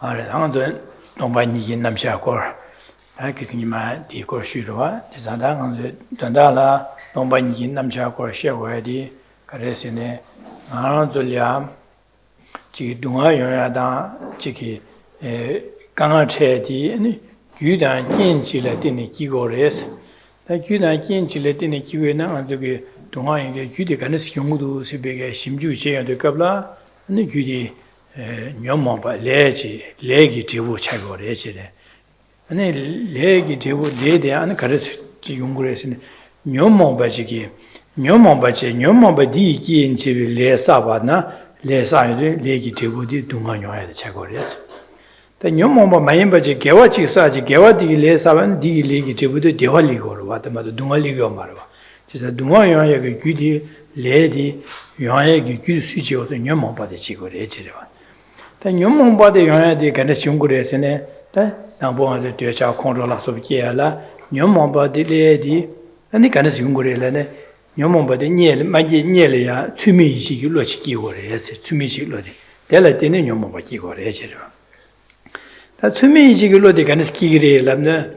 Angzon Dombanyi Namshakor. Akisima di Korshua, Tisandang Dandala, Dombanyi Namshakor Shawadi, Karesine, Aranzolia, Chiki Dunga Yoyada, Chiki Kanate, and Yudan Kinchila Dini Kigores. The Yudan Kinchila Dini Kiguna and the Dunga in the Yudicanis Yungu, Sibega, Shimju, and the Kabla, and the Yudi Nyomba, Legi, Tibu Chagore. And a legi table lady and caress Yungres in Nyomo Bajiki, Nyomo Bache, Nyomo Badi, in Chibi, Le Sabana, Le Side, Legi table di Dunganyo at Chagores. The Nyomo Mayambaji, Gawachi Saji, Gawati, Le Savan, di Legi table, Devaligo, what about the Dungaligo Marva. Tis a Dungayo, Gudi, Lady, Yoyagi, Suchi, or the Nyomo Badi Chico. The Nyomo Badi Yoyadi, Ganes Yungres in a Nambo as a Dutch control of Kiala, Nyomba de Lady, and the Canis Yungurelane, Nyomba de Niel, Magi Nielia, Tumichi Lochiki or yes, Tumichi Lodi, Delatin and Yomobaki or Echero. That Tumichi Lodi Canis Kiri Lamna.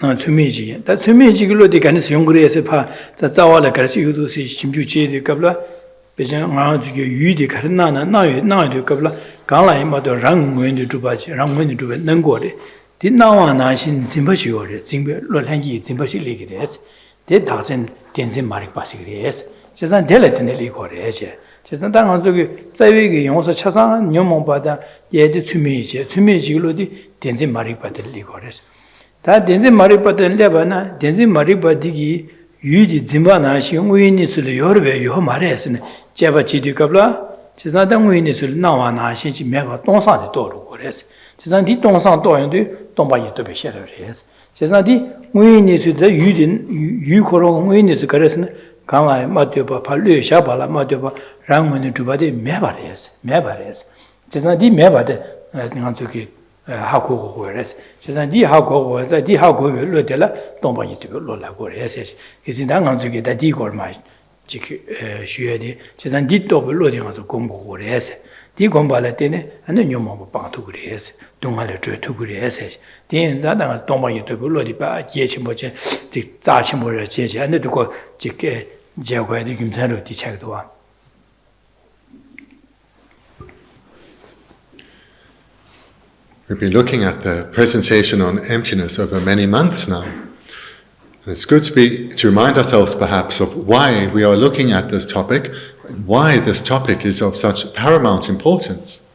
Not Tumichi. That Tumichi Lodi Canis Yungre as a pa, that's all the Carsu see Chimjuchi de Kabla. Yudi Karnana, now do Kabla, Gala Mother Rang when the Dubachi, Rang when the Dubat Nangori. Did now an Ashin Zimbashi or Zimba Lolangi Zimbashi Ligides, did doesn't Tenzin Marik Basilis, Chazan Delatinelli or Eche. Chazan Dangazuki, Zavigi, also Chazan, Nyomobada, yet to me, Lodi, Tenzin Marik Battle that Tenzin Marik Battle Lebana, Tenzin Marik Badigi, Yudi Zimbana, she wins to the Yorbe, Yomares, and Java Chidu Kabla, Chizadam wins now and I she never don't sound the door or res. Chizandi don't sound door and do, don't buy it to be shared res. Chizandi wins to the Yudin, Yukoron wins to Karesan, Kama Matuba, Palu, Shabala, Matuba, Ramon to Badi, Mebares. Chizandi Mebade, Nanzuki. Haku whereas Chizandi Hako was a Dihago Lutella, don't buy it to Lola or SS. Is in Dangan to get a digor my Shuedi, Chizandi double loading on the Gombo or S. Digomba Latine and the new Mobo to Gres, Dungal to Gres. Then Zadan don't buy it to Lodipa, Jechimoche, the Zachimore Chech, and the Duco Jake Jagua de Gimzano di Chagua. We've been looking at the presentation on emptiness over many months now. And it's good to remind ourselves perhaps of why we are looking at this topic, and why this topic is of such paramount importance.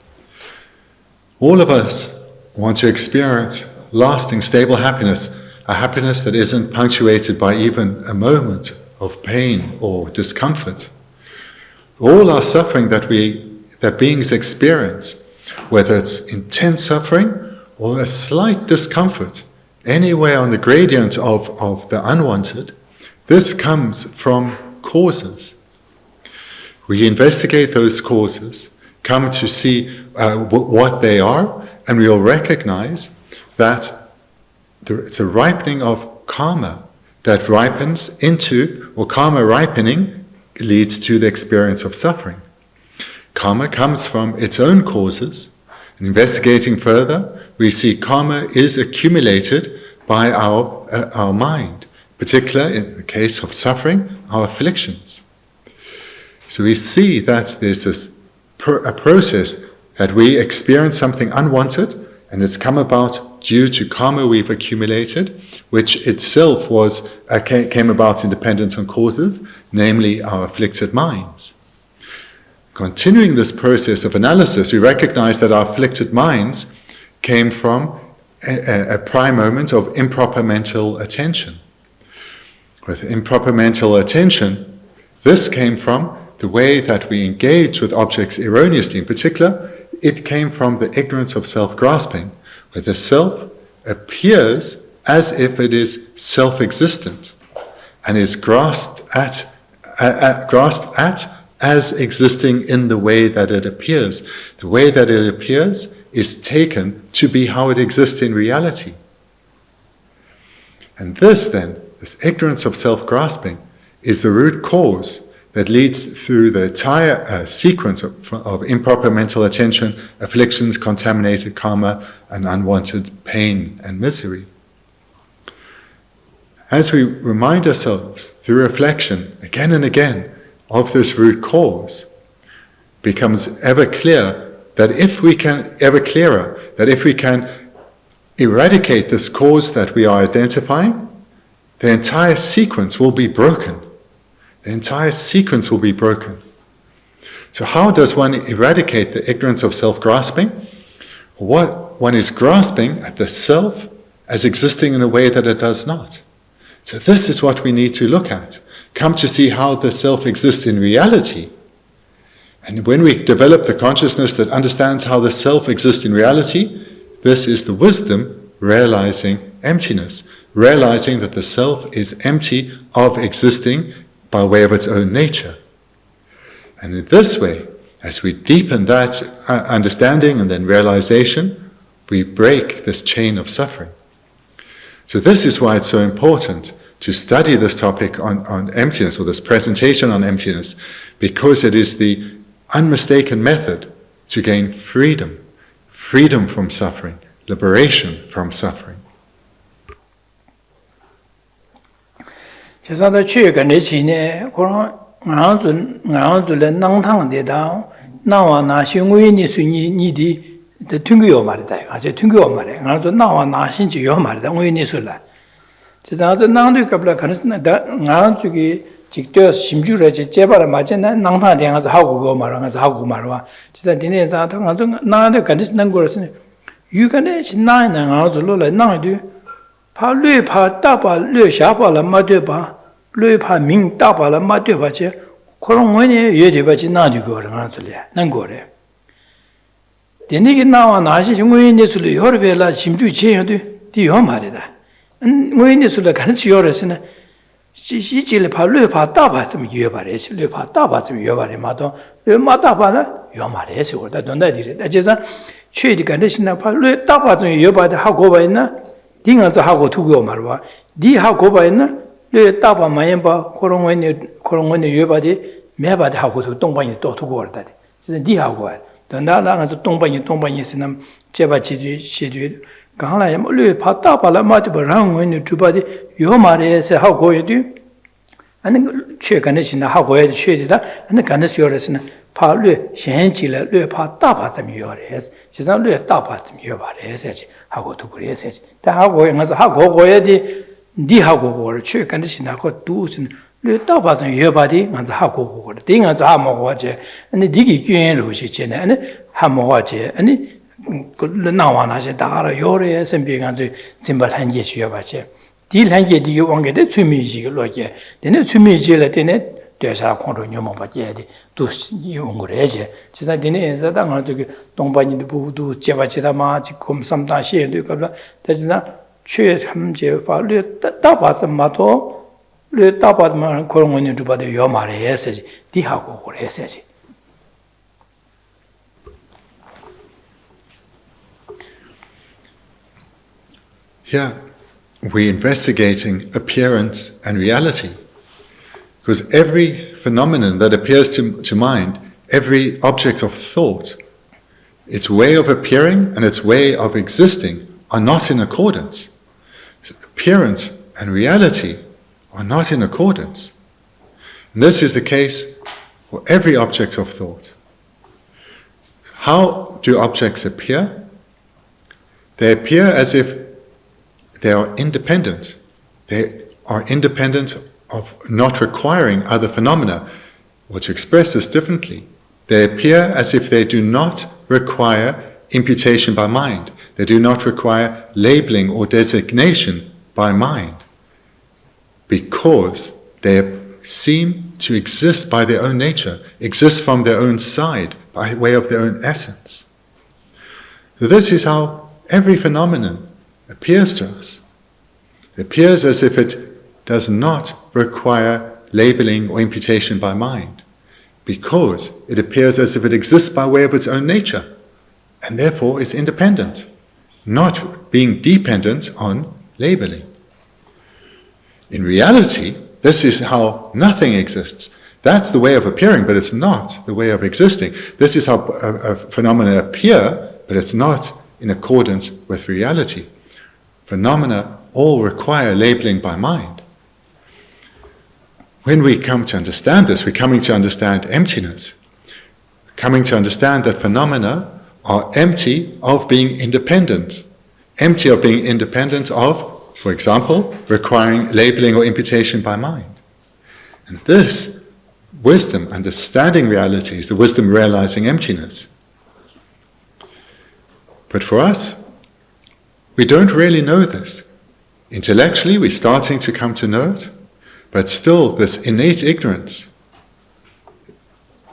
All of us want to experience lasting, stable happiness, a happiness that isn't punctuated by even a moment of pain or discomfort. All our suffering that beings experience, whether it's intense suffering or a slight discomfort, anywhere on the gradient of the unwanted, this comes from causes. We investigate those causes, come to see what they are, and we'll recognize that it's a ripening of karma that ripens into, or karma ripening leads to the experience of suffering. Karma comes from its own causes. And investigating further, we see karma is accumulated by our mind, particularly in the case of suffering, our afflictions. So we see that there's a process that we experience something unwanted, and it's come about due to karma we've accumulated, which itself came about in dependence on causes, namely our afflicted minds. Continuing this process of analysis, we recognize that our afflicted minds came from a prime moment of improper mental attention. With improper mental attention, this came from the way that we engage with objects erroneously. In particular, it came from the ignorance of self-grasping, where the self appears as if it is self-existent and is grasped at as existing in the way that it appears. The way that it appears is taken to be how it exists in reality. And this ignorance of self-grasping, is the root cause that leads through the entire sequence of improper mental attention, afflictions, contaminated karma, and unwanted pain and misery. As we remind ourselves through reflection again and again of this root cause, becomes ever clearer that if we can eradicate this cause that we are identifying, the entire sequence will be broken. The entire sequence will be broken. So how does one eradicate the ignorance of self-grasping? What one is grasping at the self as existing in a way that it does not. So this is what we need to look at. Come to see how the self exists in reality. And when we develop the consciousness that understands how the self exists in reality, this is the wisdom realizing emptiness, realizing that the self is empty of existing by way of its own nature. And in this way, as we deepen that understanding and then realization, we break this chain of suffering. So this is why it's so important to study this topic on emptiness, or this presentation on emptiness, because it is the unmistaken method to gain freedom from suffering, liberation from suffering. 제사도 최근에 지내 그런 나한테 낭탕대다 나와 나신의니 순이니디 튕겨요 말이다. 아주 튕겨요 말이야. 나도 나와 나신지요 말이다. 의니술라. 제사도 나한테 갑라 가르스나 나한테 직접 심주를 제발을 맞잖아. 낭탕대 가서 하고 그 말하면서 하고 말와. 제사 디네서 가서 나한테 가르스는 거였으니 유간에 신나는 나한테로 나한테 파 다바 샤바라 마되바 파 민 다바라 마되바체 그런 거니 예대바지 나디고 그러는 소리야. 난 거래. 데니게 나와 나시 중고인들을 여러벨라 심주 제여도 뒤어 말이다. 고인들을 같이 여러서는 시지를 파 다바 좀 여바래. 파 다바 좀 여바래. 마도 마다바나 여 말해서 그러다 돈다디래. 그래서 최디가 대신에 파 다바 좀 여바다 하고 봐 있나? 딩아도 하고 두고 말봐. 니 하고 봐있나? 내 따바 마연바 그런 거는 여바디 매바디 하고 동반이 또 두고 왔다. 진짜 니 하고 와. 나라가서 동반이 있으면 제바지 시디 강라에 뭐를 파다발라 마트바랑 거는 주바디 요 말에서 하고 해도 아니 최근에 지나 하고 해도 최디다. 아니 간에서 열었으나 파르 현지를 뢰 파다바 좀 요래서 지상 뢰 다바 좀 요바래서지 하고 두고 그래서지 다 하고 가서 하고 고야디 니 하고 고를 최근에 지나고 두신 뢰 다바 좀 요바디 가서 하고 고를 띵가서 하모고지 아니 니기 교회로 시체네 아니 하모고지 아니 그 나와나지 다가라 요래서 비간서 짐발 한게 주여바지 딜 한게 디게 원게데 취미지를 로게 되네 취미지를 되네 대사 공론요 뭐바게디 또 용거래지 지사 되네 자당 저기 동반인도 부부도 제바지다마 지금 삼다시에도 그러나 대지나 최함제 발을 따봐서 마도 르 따봐만 그런 거는 주바도 요 말에 해서지 디하고 그래서지 Here we're investigating appearance and reality. Because every phenomenon that appears to mind, every object of thought, its way of appearing and its way of existing are not in accordance. So appearance and reality are not in accordance. And this is the case for every object of thought. How do objects appear? They appear as if they are independent. They are independent of not requiring other phenomena, or to express this differently, they appear as if they do not require imputation by mind. They do not require labeling or designation by mind, because they seem to exist by their own nature, exist from their own side, by way of their own essence. So this is how every phenomenon appears to us. It appears as if it does not require labeling or imputation by mind, because it appears as if it exists by way of its own nature, and therefore is independent, not being dependent on labeling. In reality, This is how nothing exists. That's the way of appearing, but it's not the way of existing. This is how phenomena appear, but it's not in accordance with reality. Phenomena all require labeling by mind. When we come to understand this, we're coming to understand emptiness. Coming to understand that phenomena are empty of being independent. Empty of being independent of, for example, requiring labeling or imputation by mind. And this wisdom, understanding reality, is the wisdom realizing emptiness. But for us, we don't really know this. Intellectually, we're starting to come to know it, but still this innate ignorance,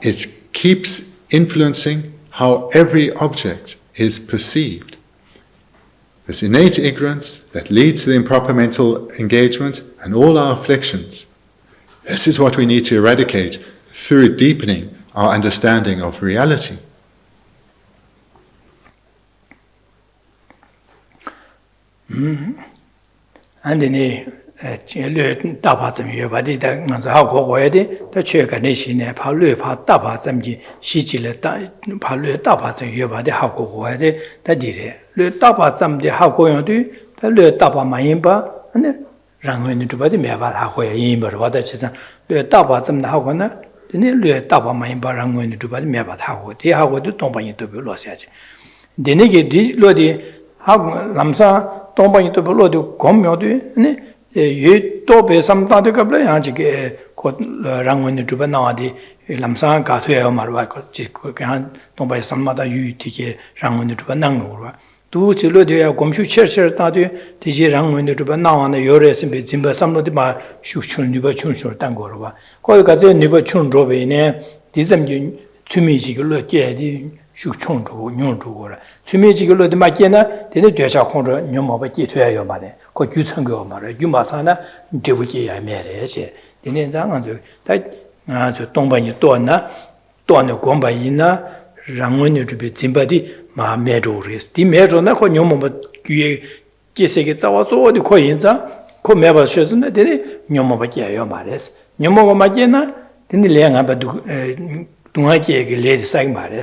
it keeps influencing how every object is perceived. This innate ignorance that leads to the improper mental engagement and all our afflictions. This is what we need to eradicate through deepening our understanding of reality. And in Dapa Zam Yubadi, the how go away, the Chirganation, Palu, Dapa Zamji, Shijil, Palu, Dapa Zam Yubadi, how go away, the Dire, Dapa Zam, the how go on do, the Dapa Mayimba, and the Rangun to Badi Meva, how go Yimber, what that is, the Dapa Zam, the Hagona, the Dapa Mayimba, Rangun to Badi Meva, how they how would do Tomba to be lost. The negative Lodi, how Lamsa, Tomba to be loaded, come your do, yu tobe samta de kabla ya ji ke ko rangwen de ba na di lamsa ka thwe marwa ko ji ko kan to ba samma da yu ti ke rangwen de ba nang no wa du ji lo de ya gomshu cher ta de ti ji rangwen de ba na wa ne yo re sim be jin ba sam lo de ma shu chun ni ba chun shur dan go ro ba ko ga je ni ba chun ro be ne di sam ji chumi ji ge lo ge di shu chun ro nyong ro go ra chumi ji ge lo de ma ge na de ne de cha khong ro nyong ma ba ji thwe yo ma de ko ju chang go ma re ju ma sa na de bu ji ya me re che de ne zang ang ju da nga ju dong ba ni duo na gong ba yin na rang wen ju bi jin ba di ma me ro re di me ro na ko nyong ma ba gyu ye ji se ge za wa zo de ko yin za ko me ba she na de ne nyong ma ba ji ya yo ma re nyong ma ma ji na de ne le nga ba du nga ji ge le sa ma re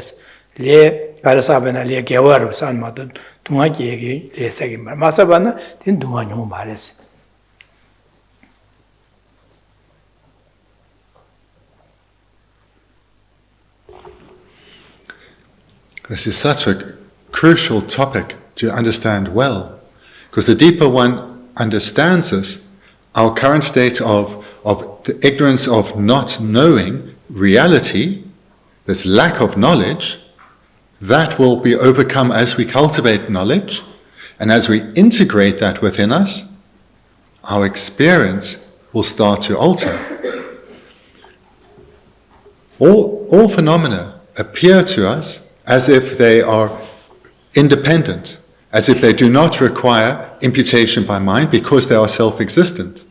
le Parasabana le Gawaru San Madu, Tungaki, Le Sagim, Masabana, didn't do one mares. This is such a crucial topic to understand well, because the deeper one understands this, our current state of the ignorance of not knowing reality, this lack of knowledge, that will be overcome as we cultivate knowledge, and as we integrate that within us, our experience will start to alter. All phenomena appear to us as if they are independent, as if they do not require imputation by mind because they are self-existent.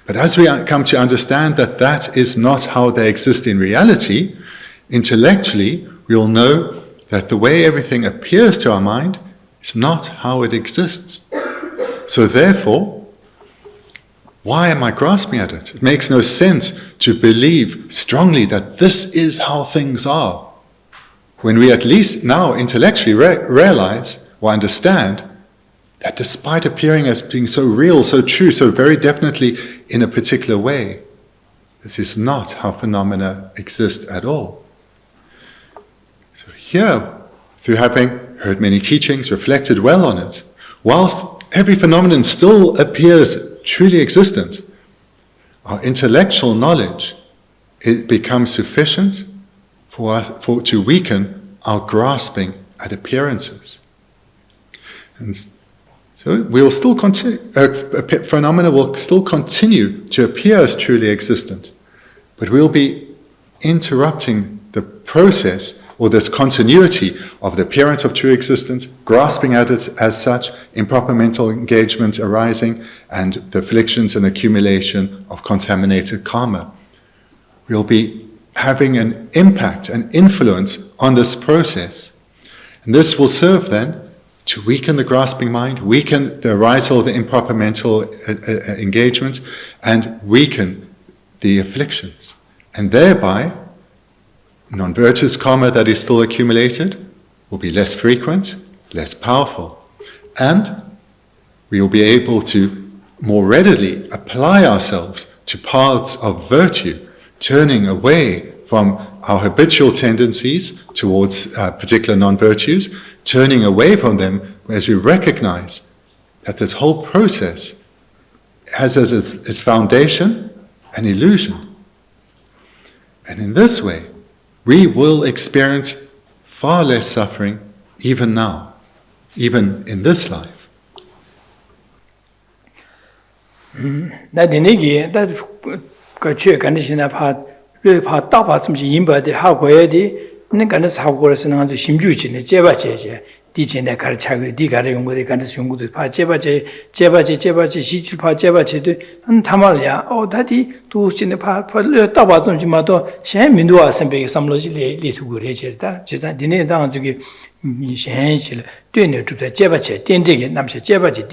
But as we come to understand that that is not how they exist in reality, intellectually we will know that the way everything appears to our mind is not how it exists. So therefore, why am I grasping at it? It makes no sense to believe strongly that this is how things are, when we at least now intellectually realize or understand that despite appearing as being so real, so true, so very definitely in a particular way, this is not how phenomena exist at all. Here, through having heard many teachings, reflected well on it, whilst every phenomenon still appears truly existent, our intellectual knowledge, it becomes sufficient for us to weaken our grasping at appearances. And so we will still continue, phenomena will still continue to appear as truly existent, but we'll be interrupting the process or this continuity of the appearance of true existence, grasping at it as such, improper mental engagement arising, and the afflictions and accumulation of contaminated karma. We'll be having an impact, an influence on this process. And this will serve then to weaken the grasping mind, weaken the arisal of the improper mental engagement, and weaken the afflictions. And thereby, non-virtuous karma that is still accumulated will be less frequent, less powerful, and we will be able to more readily apply ourselves to paths of virtue, turning away from our habitual tendencies towards particular non-virtues, turning away from them as we recognize that this whole process has as its foundation an illusion. And in this way, we will experience far less suffering even now, even in this life. That inigi that kachu kanishina pa lue pa ta pa zum ji yinba de ha gwe de ne kan sa go se na zu simju ji ne jeba je di chen de kar cha ge di ga de yong de kan de yong de pa jeba je shi chi pa jeba je de an tamal ya o da di tu chin de pa lue ta pa zum ji ma do shen min do a sen be sam lo ji le tu go re je da je zan di ne zang zu ge mi shen chi le dui ne tu de jeba je dian de ge nam she jeba je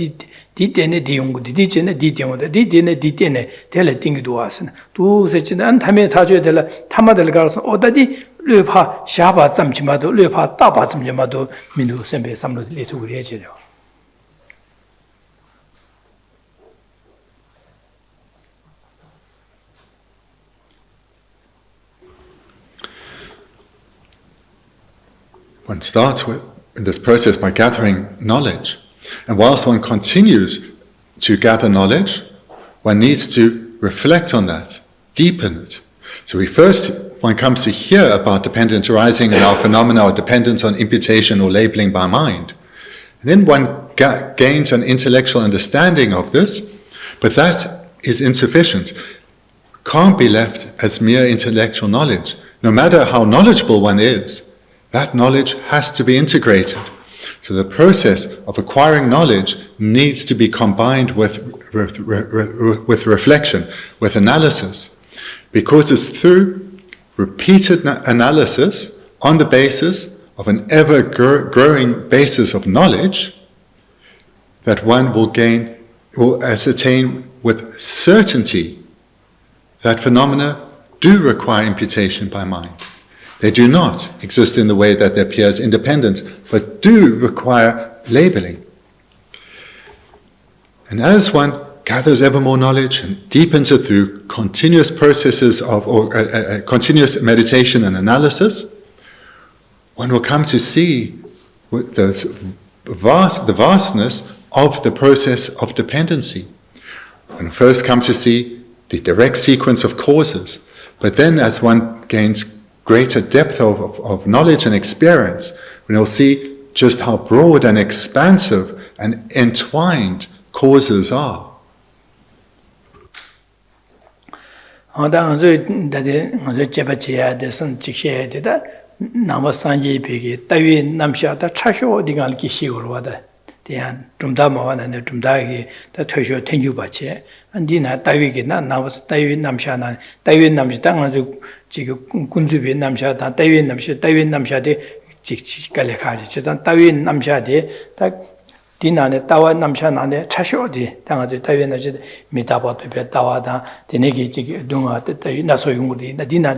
di tene di yungu, di tene di tene, di tene di tene, tele tingi duwasana. Du se chine, an tamye tajo tela, tama tela karasana, oda di lue pa shaba tsamchi mado, lue pa taba tsamchi mado, mindu senpe samlo le tu guriye che reo. One starts in this process by gathering knowledge. And whilst one continues to gather knowledge, one needs to reflect on that, deepen it. So one comes to hear about dependent arising and our phenomena or dependence on imputation or labeling by mind. And then one gains an intellectual understanding of this, but that is insufficient. Can't be left as mere intellectual knowledge. No matter how knowledgeable one is, that knowledge has to be integrated. So the process of acquiring knowledge needs to be combined with reflection, with analysis, because it's through repeated analysis on the basis of an ever-growing basis of knowledge that one will ascertain with certainty that phenomena do require imputation by mind. They do not exist in the way that they appear as independent, but do require labeling. And as one gathers ever more knowledge and deepens it through continuous processes of continuous meditation and analysis, one will come to see the vastness of the process of dependency. One will first come to see the direct sequence of causes, but then as one gains greater depth of knowledge and experience, we will see just how broad and expansive and entwined causes are. Andina Taiwi na Navas Taiwi Namshana, Taiwi Namshitang, Kunzubi Namshata, Taiwi Namshade, Chikalekaji, Chisan Taiwi Namshade, Dina Tawa Namshana, Chashodi, Tangazi Taiwi Namshid, Mitaba Tawada, Tenegi Dunga, Naso Yungudi, Nadina,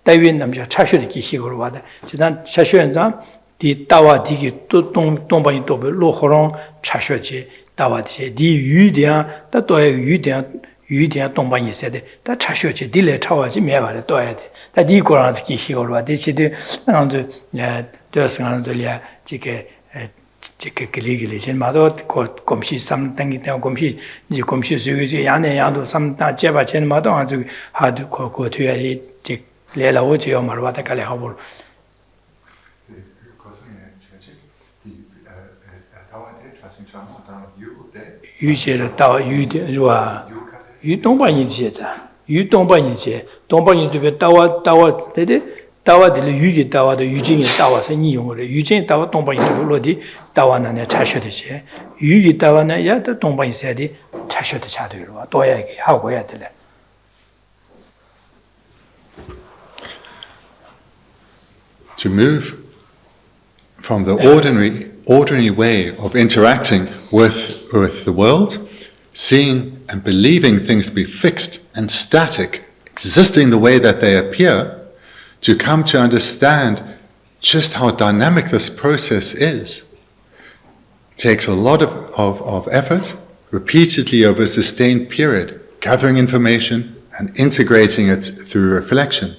Taiwi Namsha, Chashodi Kishigurwada, Chisan Shashuanza, the Tawa Digi, Tomba in Tobe, Lo Horon, Chashoji. Di yu dian, da doya yu dian dongpa yi se de, da cha xio chi, di le chawa chi me wa de doya de, da di gu rang zi ki xi go rwa, di chi de, na rang zi, doya si rang zi liya, jike gili chen ma do, gomshi sam tangi tenga gomshi suyu zi, yang ne yang do sam tang jeba chen ma do, rang zi ha du ko tuya yi, jik le la wo chi yo ma rwa da ka le ha wo. Yu xie de dao yu de ruwa, yu dongpa yin xie za, yu dongpa yin de dawa de le yu ge dawa de yu jing ye dawa sa ni yong de, yu jing dawa dongpa yin de lo di dawa na ne cha xue de xie, yu ge dawa na ya de dongpa yin xie de cha xue de cha de ruwa, do ya ge ha go ya de le. To move from the ordinary way of interacting with the world, seeing and believing things to be fixed and static existing the way that they appear, to come to understand just how dynamic this process is. It takes a lot of effort, repeatedly over a sustained period, gathering information and integrating it through reflection.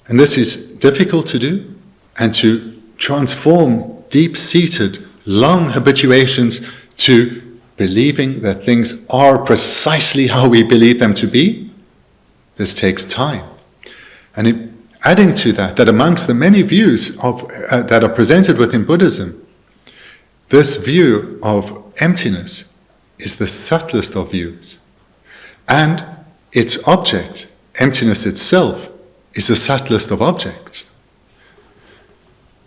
And this is difficult to do, and to transform deep-seated, long habituations to believing that things are precisely how we believe them to be, this takes time. And adding to that amongst the many views that are presented within Buddhism, this view of emptiness is the subtlest of views. And its object, emptiness itself, is the subtlest of objects.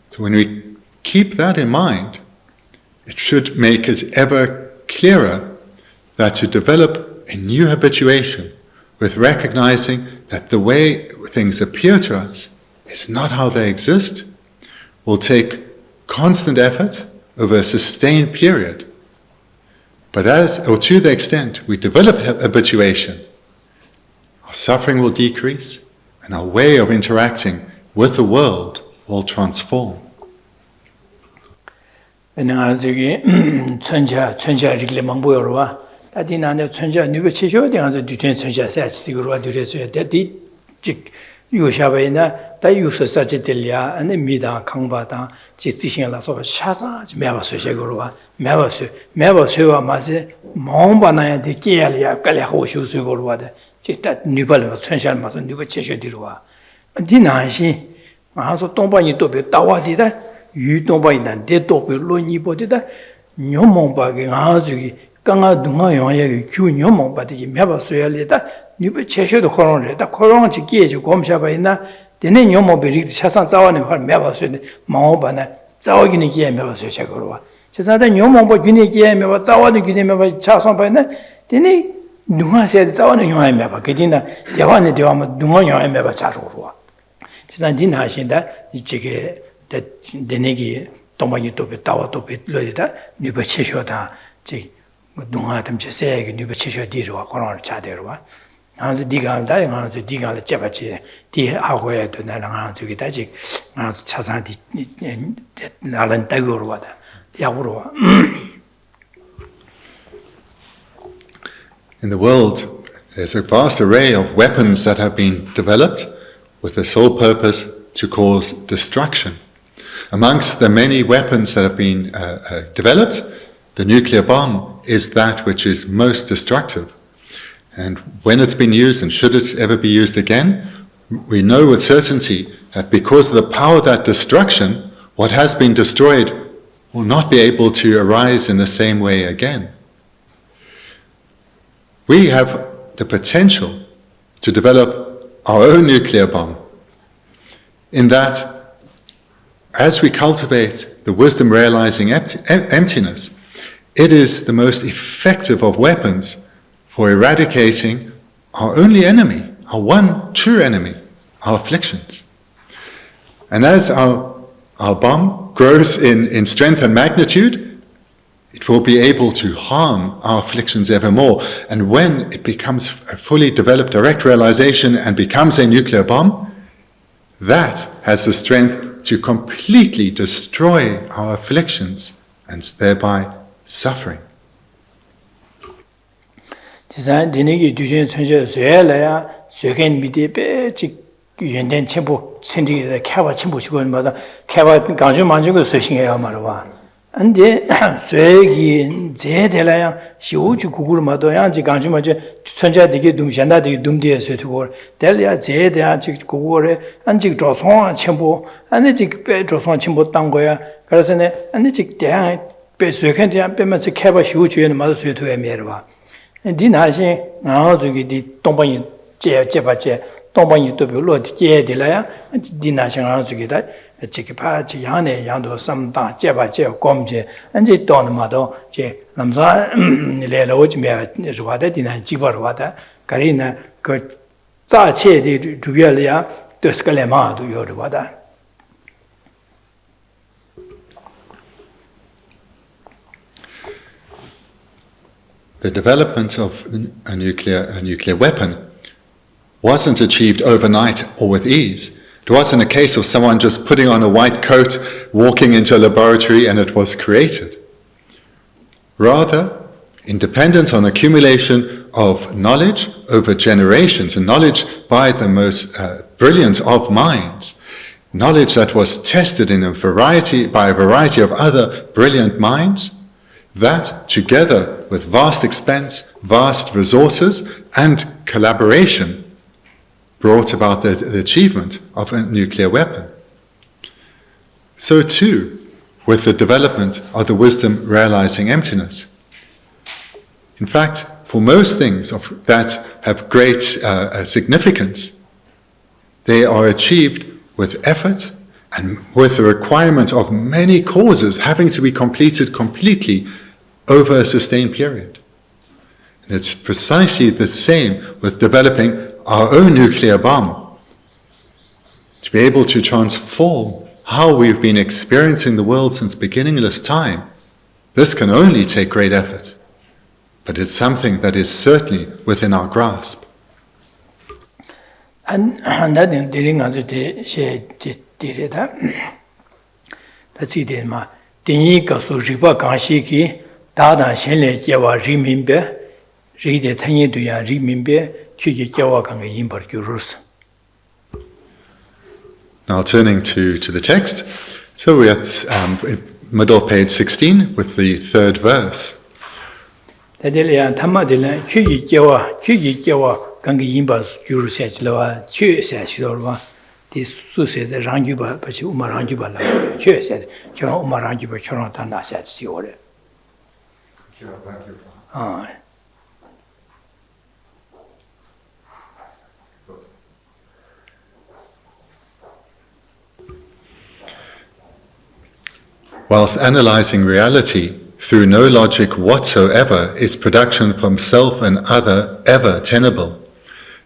So when we keep that in mind, it should make it ever clearer that to develop a new habituation with recognizing that the way things appear to us is not how they exist will take constant effort over a sustained period. But to the extent we develop habituation, our suffering will decrease and our way of interacting with the world will transform. 유샤바이나 다 유서사지들이야 안에 미다 강바다 지지신라 소 샤사 매바서셔거와 매바서와 마세 몽바나야 되게야리야 깔려 호쇼스거와데 지다 뉴발로 천샬 마서 뉴바 체셔디로와 디나시 마서 동바니 또베 따와디다 유 동바이나 데도베 로니보디다 뇽몽바게 아주기 강아 동아 영야기 규뇽몽바디 매바서야리다 뉴베 체셔도 코로나다 코로나 지기에지 곰샤바이나 데네 뇽몽베리 샤산 자와네 할 매바서네 마오바나 자와기니 기에 매바서 샤거와 제사다 뇽몽보 기니 기에 매바 자와니 기니 매바 차선바이나 데네 누가세 자와니 용에 매바 그디나 대화네 대화마 누가 용에 매바 차로와 제사 디나신다 이치게 데네기 동바니 또베 따와 또베 로디다 뉴베 체셔다 지 누가 덤체 세게 뉴베 체셔디로와 코로나 차데로와 아주 디간다 아주 디간을 잡아지 디 하고에도 나랑 아주 기다지 아주 차산디 나란 따고로 와다 야구로 와. In the world, there's a vast array of weapons that have been developed with the sole purpose to cause destruction. Amongst the many weapons that have been developed, the nuclear bomb is that which is most destructive. And when it's been used, and should it ever be used again, we know with certainty that because of the power of that destruction, what has been destroyed will not be able to arise in the same way again. We have the potential to develop our own nuclear bomb, in that as we cultivate the wisdom realizing emptiness, it is the most effective of weapons for eradicating our only enemy, our one true enemy, our afflictions. And as our bomb grows in strength and magnitude, it will be able to harm our afflictions ever more. And when it becomes a fully developed direct realization and becomes a nuclear bomb, that has the strength to completely destroy our afflictions and thereby suffering. 지산 되네기 두전 천셔 쇠라야 쇠겐 미디 빼직 연된 첨부 천디에 캐바 첨부 시간마다 캐바 강주 만주고 쇠싱해야 말와 안데 쇠기 제대라야 시우주 구구르마도 양지 강주 만주 천자되게 dum산다되게 dum디에서 두고 델야 제대야 직 구구르 안직 조송 첨부 안직 빼 조송 첨부 딴 거야 그래서네 안직 대야 빼 쇠겐 대야 빼면서 캐바 시우주에는 맞아 쇠도에 메르와 디나시 아주기 디 동방이 제바제 동방이 또 별로 제딜라야 디나시 아주기다 지키파지 양내 양도 삼다 제바제 검제 안지 돈마도 제 남자 레로지메 주와데 디나 지버와다 가리나 그 자체의 주변이야 되스칼레마도 요르와다 The development of a nuclear weapon wasn't achieved overnight or with ease. It wasn't a case of someone just putting on a white coat, walking into a laboratory, and it was created. Rather, independent on accumulation of knowledge over generations, and knowledge by the most brilliant of minds, knowledge that was tested by a variety of other brilliant minds, that together with vast expense, vast resources, and collaboration brought about the achievement of a nuclear weapon. So too, with the development of the wisdom realizing emptiness. In fact, for most things that have great significance, they are achieved with effort and with the requirement of many causes having to be completed completely over a sustained period. And it's precisely the same with developing our own nuclear bomb. To be able to transform how we've been experiencing the world since beginningless time, this can only take great effort. But it's something that is certainly within our grasp. And that in dealing on the did that's it, ma. Dingy goes to Riva Ganshiki, Dada Shenle Jawa Rimimbe, read the Tanya Duya Rimimbe, Kuki Jawa Kanga Yimber Gurus. Now turning to the text, so we're at middle page 16 with the third verse. Tadelia Tamadilla, Kuki Jawa, Ganga Yimbas Gurus Lava, Q says Shorva, this Susa the Ranjuba, but Umaranjuba, Q said, Kira Umaranjuba, Kiratana said, Siore. Whilst analyzing reality through no logic whatsoever is production from self and other ever tenable,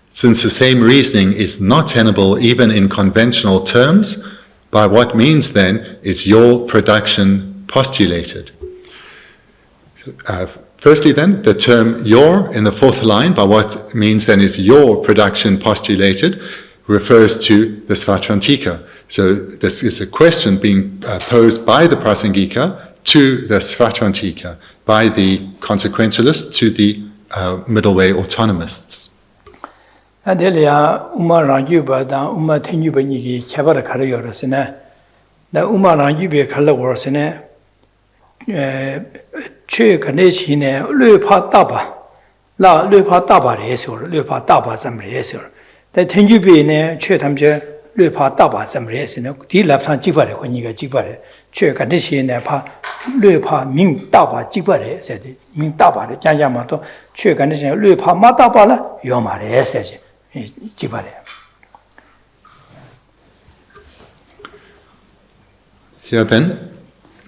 since the same reasoning is not tenable even in conventional terms, by what means then is your production postulated? Firstly then, the term your in the fourth line, by what means then is your production postulated, refers to the Svatrantika. So this is a question being posed by the Prasangika to the Svatrantika, by the consequentialists to the Middle Way autonomists. Adelia Uma Ranjuba, da Uma Tenuba Niki, Kabara Karayorasene, da Uma Ranjubi Kalawarasene, Che Kaneshine, Lupa Taba, La Lupa Taba Resor, Lupa Taba Sam Resor. The Tenubi ne, Che Tamje, Lupa Taba Sam Resino, D. Laptan Jibare, when you get Jibare, Che Kaneshine, Lupa Ming Taba Jibare, said Ming Taba, the Jayamato, Che Kaneshine, Lupa Matabala, Yomare, says. Here then,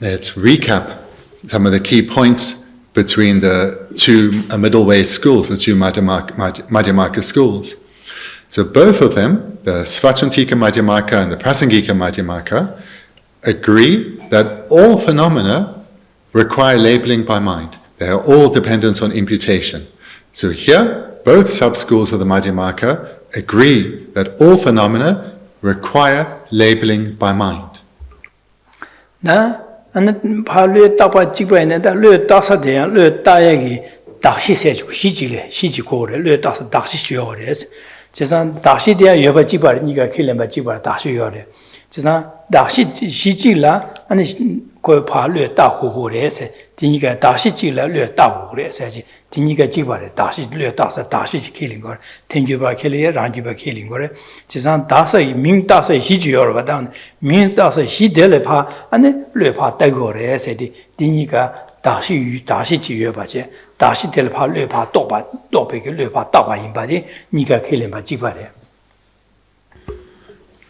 let's recap some of the key points between the two Middle Way schools, the two Madhyamaka schools. So both of them, the Svatrantika Madhyamaka and the Prasangika Madhyamaka, agree that all phenomena require labeling by mind. They are all dependent on imputation. So here, both sub-schools of the Madhyamaka agree that all phenomena require labeling by mind. Na, and Palu Tapa Jiba and the Lu Dasa de Lu Dayagi, Dashi said, Shijikore, Lu Dasa Dashi Shores, Jason Dashi de Yoba Jiba, Niga Kilamba Jiba, Dashi Yore, Jason Dashi Shijila, and Palu Tahures, Tiniga Dashi Jila, Lu Tahures, Tiniga Jiba, Dashi Lu Dasa, Dashi killing or Tenjuba Kelly, Ranjuba killing or Jason Dasa, Ming Dasa Shijior, down means Dasa Shidelepa, and Lupa Tagore, said Tiniga Dashi Jibaje, Dashi Delpa, Lupa Topa, Topic, Lupa Tapa in body, Niga killing by Jibare.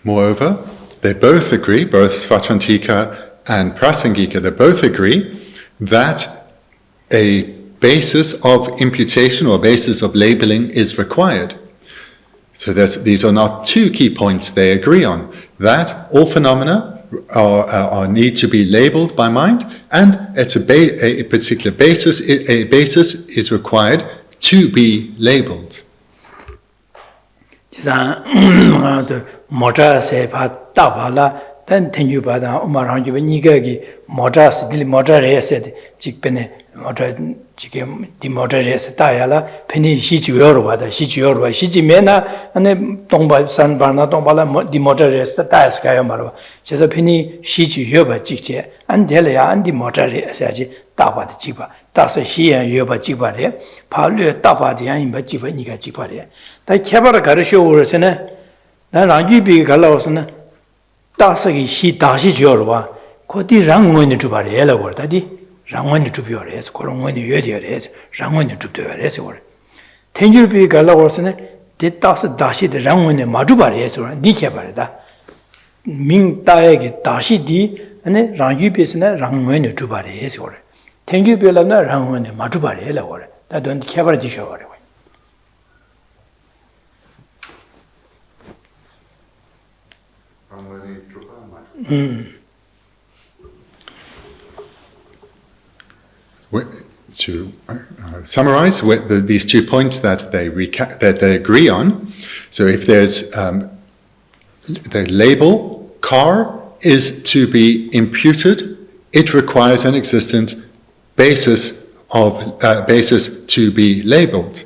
Moreover, they both agree, both Svatrantika and Prasangika, they both agree that a basis of imputation or basis of labeling is required. So these are not two key points they agree on. That all phenomena need to be labeled by mind, and it's a particular basis. A basis is required to be labeled. Motor say Tabala, then Tenyu Bada, Umaranju, Nigagi, Motors, the motor said, Chikpene, motor, Chikim, the motor Tayala, Penny Shichiorwa, the Shichiorwa, Shichimena, and then Tomba San Barna, Tombala, the motor rest, the Tayas Kayamara. She's a penny Shichi Yoba Chiche, and Delia and the motor Saji, Tapa the Chipa. That's a she and Yoba Chipare, Palu Tapa the Imba Chipa Niga Chipare. The Kabara Garisho was in a Rangibi Galosana, Tasaki she Tashi Jorwa, Koti Rangwin to Barriella or Daddy, Rangwin to your ass, Korongwin you your ass, Rangwin to your ass or. Tenjubi Galosana, did Tasa Dashi the Rangwin Madubares or Dikabarda. Ming Taegi Dashi di, and then Rangibisna Rangwin to Barriers or. Tenjubila Rangwin Madubarella or that don't cover the show. To summarize these 2 points that they agree on, so if there's the label car is to be imputed, it requires an existent basis to be labeled.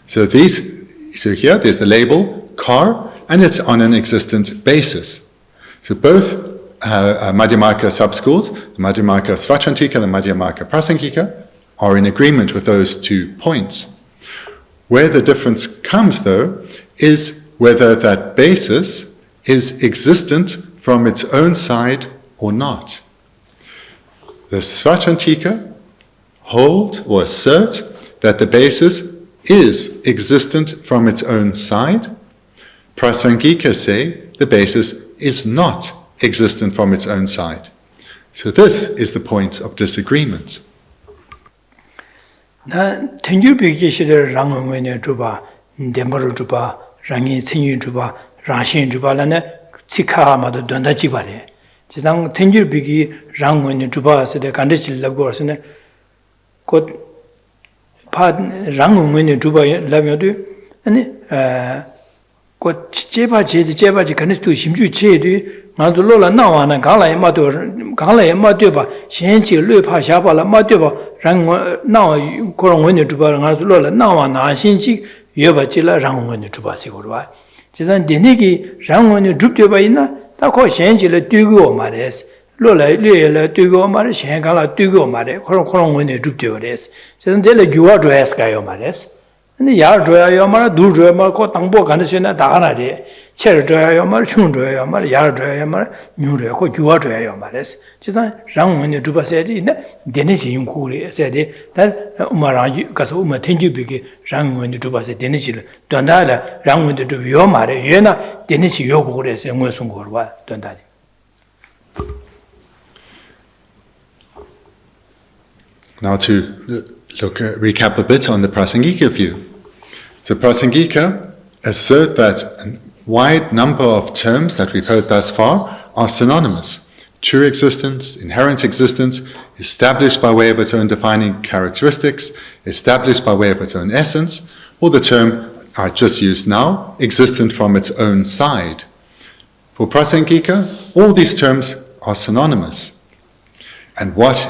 So here there's the label car, and it's on an existent basis. So both Madhyamaka sub-schools, the Madhyamaka Svachantika and the Madhyamaka Prasangika, are in agreement with those 2 points. Where the difference comes, though, is whether that basis is existent from its own side or not. The Svachantika hold or assert that the basis is existent from its own side. Prasangika say the basis is not existent from its own side. So this is the point of disagreement. Na tenju bigi shide rangwene juba, dembaro juba, rangi tsinyu juba, rangshin juba lana tsikha mado donda chibare. Chisang tenju bigi rangwene juba sede kandechi labgo asene kot pa rangwene juba labyodu ane kot cheba che kandechi shimju che ngazu lola nawana gala ma do ba shenchi lue pa sha ba la ma do ba rang na korong wen de ba ngazu lola nawa na shinchi ye ba chi la rang wen de ba se go ba ji san de ne gi rang wen de de ba ina ta ko shenchi le du go ma res lola le le du go ma shen ga la du go ma de korong wen de de res ji san de le gyua do es ka yo ma res 근데 야 줘야 말 둘 줘야 말 당보 가는 시나 다가나리 체를 줘야 말 충 줘야 말 야 줘야 말 뉴려 고 주어 줘야 말에서 지단 랑원이 두바세지 있네 데네시 인고리 세데 달 우마라지 가서 우마 텐주비게 랑원이 두바세 데네시를 돈다라 랑원이 두요 말에 얘나 데네시 요고 그래서 뭐 송고로 와 돈다리 Now to recap a bit on the Prasangika view. So Prasangika assert that a wide number of terms that we've heard thus far are synonymous. True existence, inherent existence, established by way of its own defining characteristics, established by way of its own essence, or the term I just used now, existent from its own side. For Prasangika, all these terms are synonymous. And what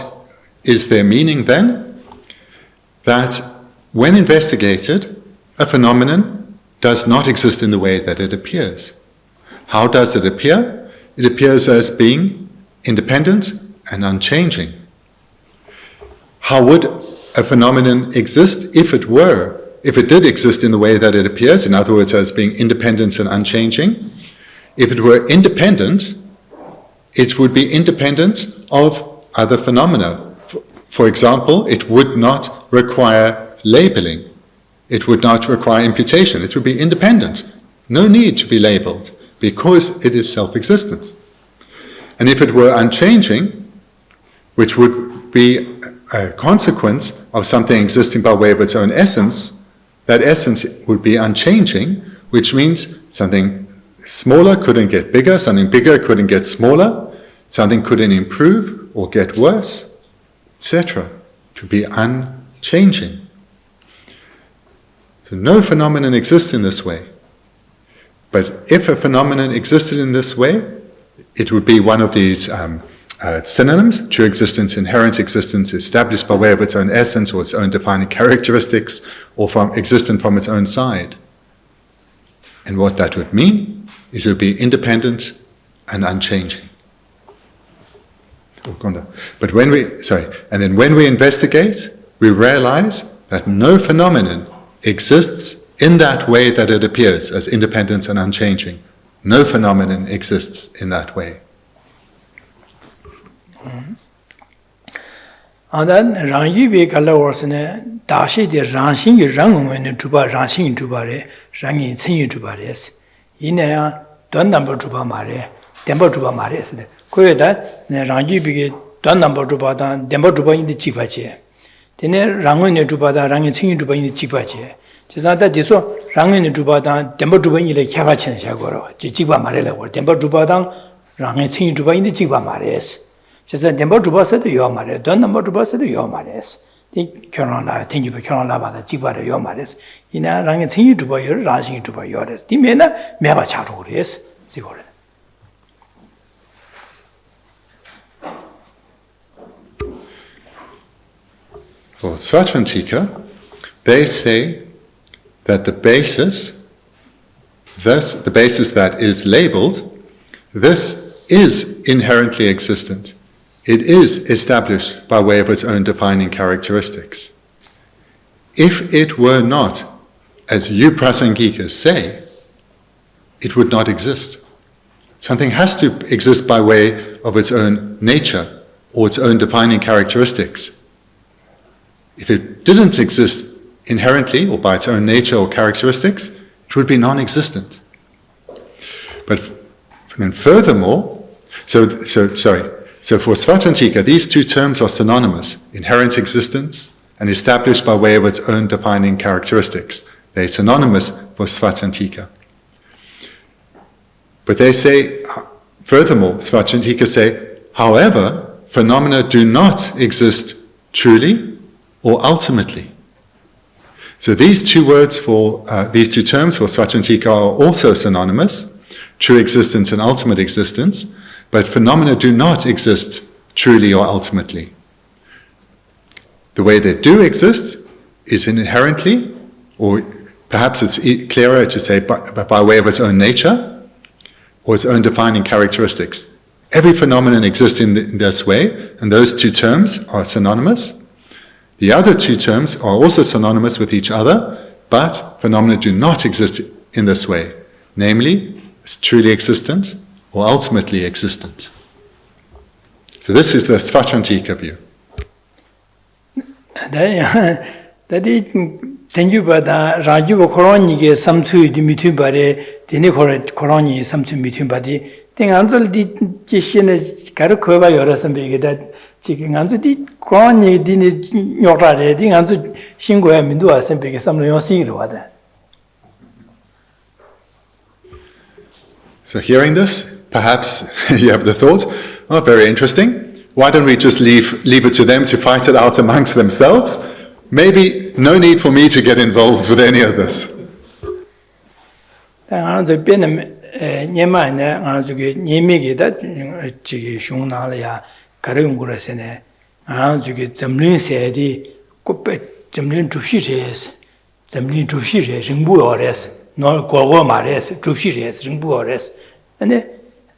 is their meaning then? That when investigated, a phenomenon does not exist in the way that it appears. How does it appear? It appears as being independent and unchanging. How would a phenomenon exist if it did exist in the way that it appears, in other words, as being independent and unchanging? If it were independent, it would be independent of other phenomena. For example, it would not require labeling. It would not require imputation. It would be independent. No need to be labeled because it is self-existent. And if it were unchanging, which would be a consequence of something existing by way of its own essence, that essence would be unchanging, which means something smaller couldn't get bigger, something bigger couldn't get smaller, something couldn't improve or get worse, etc. To be unchanging. So no phenomenon exists in this way. But if a phenomenon existed in this way, it would be one of these synonyms: true existence, inherent existence, established by way of its own essence or its own defining characteristics, or existent from its own side. And what that would mean is it would be independent and unchanging. But when we investigate, we realize that no phenomenon exists in that way that it appears as independent and unchanging. No phenomenon exists in that way. Then Rangi be Galawarsne, Dashi de Ransing, Rangun Tuba, Ransing Tubare, Rangin Sing Tubares. Inea, Don number Tuba Mare, Dembo Tuba Mares. Koyada, Rangi be Don number Tuba, Dembo Tuba in the Chipache. Then Rangun Tuba, Rangin Sing Tuba in the Chipache. Chisata Diso, Rangun Tuba, Dembo Tuba in the Cavachin Shagoro, Chiba Marella, or Dembo Tuba, Rangin Sing Tuba in the Chiba Mares. Just a number to bus at the Yomare, don't number to bus at the Yomares. The Corona, think you can lava the Chiba Yomares. In a rang and sing to buy your rising to buy yours. The mena, Meva Chatos, Sigurd. For Svatrantika, they say that the basis, thus the basis that is labeled, this is inherently existent. It is established by way of its own defining characteristics. If it were not, as you prasangikas say, it would not exist. Something has to exist by way of its own nature or its own defining characteristics. If it didn't exist inherently or by its own nature or characteristics, it would be non-existent. But then furthermore, so for Svatrantika, these two terms are synonymous: inherent existence and established by way of its own defining characteristics. They're synonymous for Svatrantika. But they say, furthermore, Svatrantika say, however, phenomena do not exist truly or ultimately. So these two terms for Svatrantika are also synonymous: true existence and ultimate existence. But phenomena do not exist truly or ultimately. The way they do exist is inherently, or perhaps it's clearer to say by way of its own nature, or its own defining characteristics. Every phenomenon exists in this way, and those two terms are synonymous. The other two terms are also synonymous with each other, but phenomena do not exist in this way, namely, as truly existent or ultimately existent. So this is the Svatrantika view. That thank you, but Raju Koroni some two between body, the Nicoret Koroni, something between body. Think until the Geshe Karakova or something that chicken until the Koroni didn't Yora reading until Shingo and Mindua something, some of your singing water. So hearing this, perhaps you have the thought, oh, very interesting. Why don't we just leave it to them to fight it out amongst themselves? Maybe no need for me to get involved with any of this.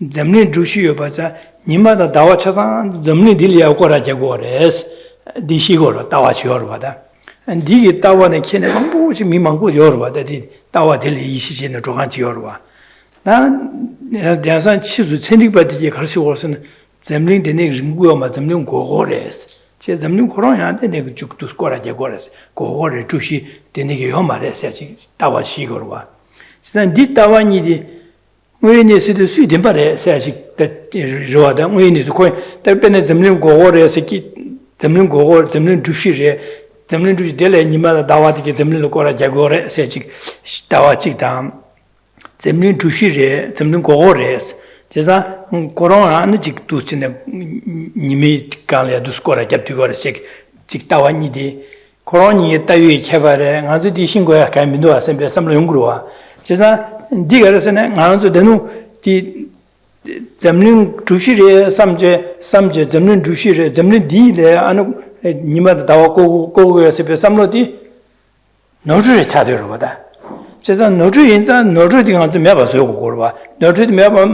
Zamlin Drushi Baza, Nimada Dawa Chazan, Zamlin Dilia Gora Jagores, Dishigora, Dawa Chiorvada. And Digi Tawa and Kenambu, Mimangu Yorva, that did Tawa Dili Ishi in the Johanti Yorva. Now, there's a chief with Cindy by the Karsi Zamlin the next Guama, Zamlin Gores. Zamlin Corona, then they took to score at Jagores, Gore, Tushi, the Nigiomares, Tawa Shigorva. Then did Tawa Nidi. We need to see the body, says that Roda. We need to coin that Bennett Zemlin go or as a kid, Zemlin go or Zemlin to Shire, Zemlin to Dele, Nimada Dawati, Zemlin Gora Jagore, says Dawachik down, Zemlin to Shire, Zemlin go ores. Jesa Corona and the Jik to Nimi Galia to score a Japtigor sick, Chiktawa Nidi, Coroni, Tawi, Chavare, and other Dishingo can be no assembly, some Lungrua. Jesa 디가르스네 나한테 되는 디 점능 주시레 삼제 점능 주시레 점능 디레 아노 니마다 다와고 고고에서 삼로디 노주에 차대로 보다. 제가 노주 인자 노주디 가서 매봐서 고고 봐. 노주디 매봐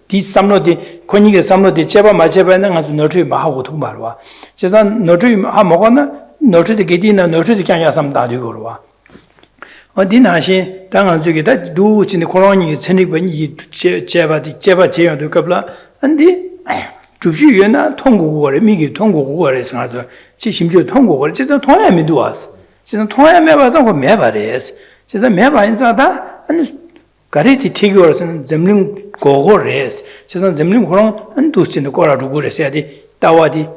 디 삼로디 권익의 삼로디 제바 마제바는 가서 노주 마하고 통 말와. 제가 노주 하 먹었나 노주디 게디나 노주디 그냥 삼다 되고 봐. 어디나시 당한 쪽에다 두진의 코로나니 천리번이 제바 제여도 겁라. 안디 주시연나 통고거래 미기 통고거래 생각해서 심지어 통고거래 진짜 통하면 도왔어. 진짜 통하면 봐서 그 매바래스. 진짜 매바인자다 아니 가리티 티고르스는 점능 고고래스. 진짜 점능 코로나 안 두신의 거라 두고래서야지 따와디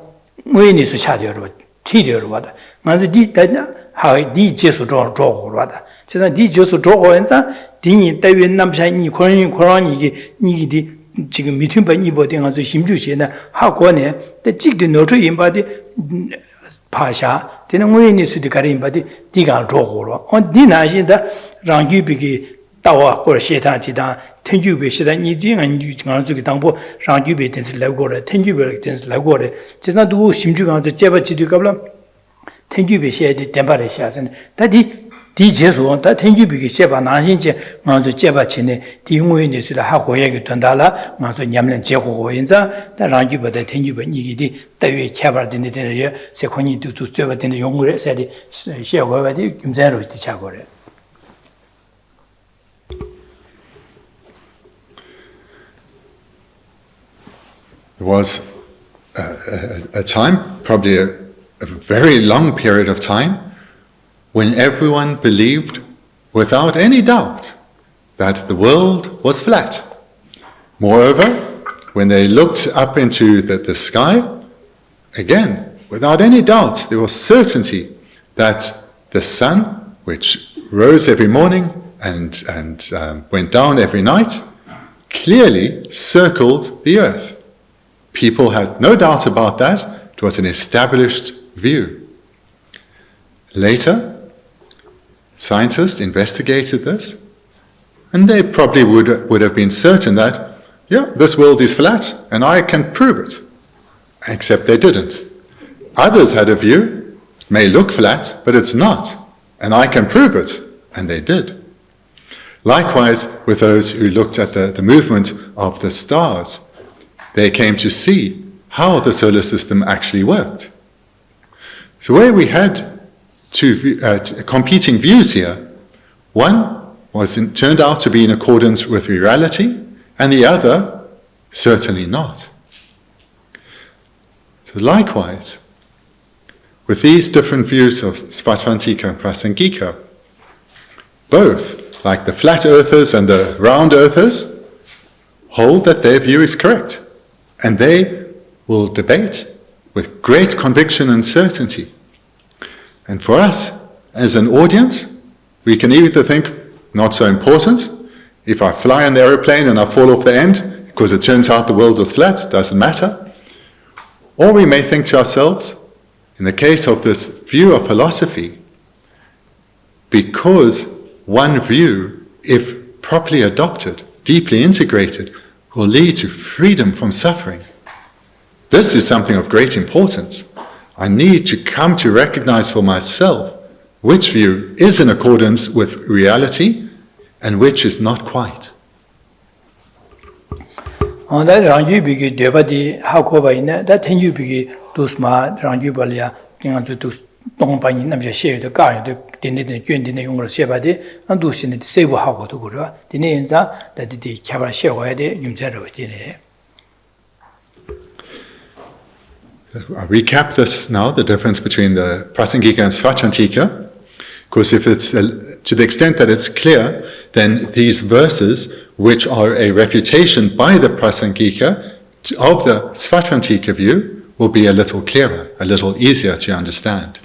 뭐이니서 차려로 티려로 와다. 맞아 디 다냐 하이 디 제수 저거로 와다. 진짜 디 제수 저거엔자 디니 대외 남샤니 코로나니 니기 지금 미팅반 이버딩 아주 심주시나 하고네 때 찍도 노트 임바디 파샤 되는 모인이 수디 가림바디 디가 저거로 디나신다 랑규비기 따와 고 시타지다 텐규비 시다 니딩한 유강주기 당보 랑규비 된스 라고래 텐규비 된스 라고래 진짜 두 심주강도 제바지도 갑라 텐규비 시에디 템바레 시아선 다디 디제소 다 텐규비기 제바 나신제 먼저 제바치네 디모인이 수다 하고 얘기 된다라 먼저 냠는 제고고 인자 다 랑규보다 텐규비 니기디 따위 캬바르드네 되려 세콘이 두두 제바드네 용물에 세디 시어고바디 김자로 디차고래. There was a time, probably a very long period of time, when everyone believed without any doubt that the world was flat. Moreover, when they looked up into the sky, again, without any doubt, there was certainty that the sun, which rose every morning and went down every night, clearly circled the earth. People had no doubt about that. It was an established view. Later, scientists investigated this, and they probably would have been certain that, yeah, this world is flat, and I can prove it. Except they didn't. Others had a view, it may look flat, but it's not, and I can prove it, and they did. Likewise, with those who looked at the movement of the stars, they came to see how the solar system actually worked. So where we had two competing views here, one turned out to be in accordance with reality, and the other certainly not. So likewise, with these different views of Svatvantika and Prasangika, both, like the flat earthers and the round earthers, hold that their view is correct. And they will debate with great conviction and certainty. And for us, as an audience, we can either think, not so important, if I fly on the aeroplane and I fall off the end, because it turns out the world was flat, doesn't matter. Or we may think to ourselves, in the case of this view of philosophy, because one view, if properly adopted, deeply integrated, will lead to freedom from suffering. This is something of great importance. I need to come to recognize for myself which view is in accordance with reality and which is not quite. I'll recap this now, the difference between the Prasangika and Svatvantika, because if it's to the extent that it's clear, then these verses, which are a refutation by the Prasangika of the Svatvantika view, will be a little clearer, a little easier to understand.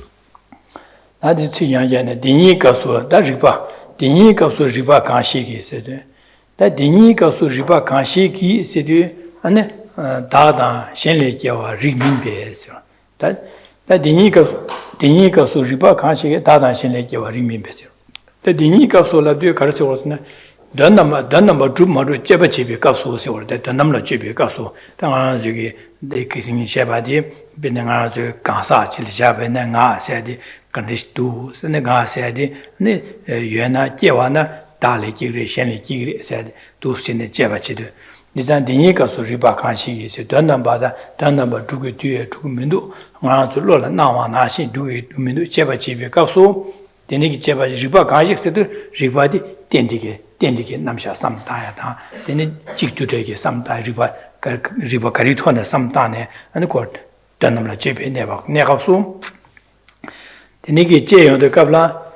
다다 신뢰 개와 리민베스 다 디니가 소 리바 간시게 다다 신뢰 개와 리민베스 다 디니가 소라도 가르쳐 왔으나 Donam Drup Maru Jebachi Kapsu, or the Donamla Chibi Kapsu, Tangazuki, the kissing Shabadi, Benanga Kansa, Chilijab, and Nga said, Kanistu, Senega said, Yuana, Jewana, Dali Kiri, Shenli Kiri said, to Sine Jebachi. Nisan Dinika so Riba Kanshi is a Donambada, Donamba Dugu, Tumindu, Nga to Lola, Nama Nashi, do it, Mindu, Jebachi Kapsu, the Niki Jeba Riba Kanshi said, Ribadi, Dendige, Namsha, some tire, then it chick to take some tire, Riba Caritona, some tane, and the court, Donamla Jebi, never so. The Niki J on the Kabla.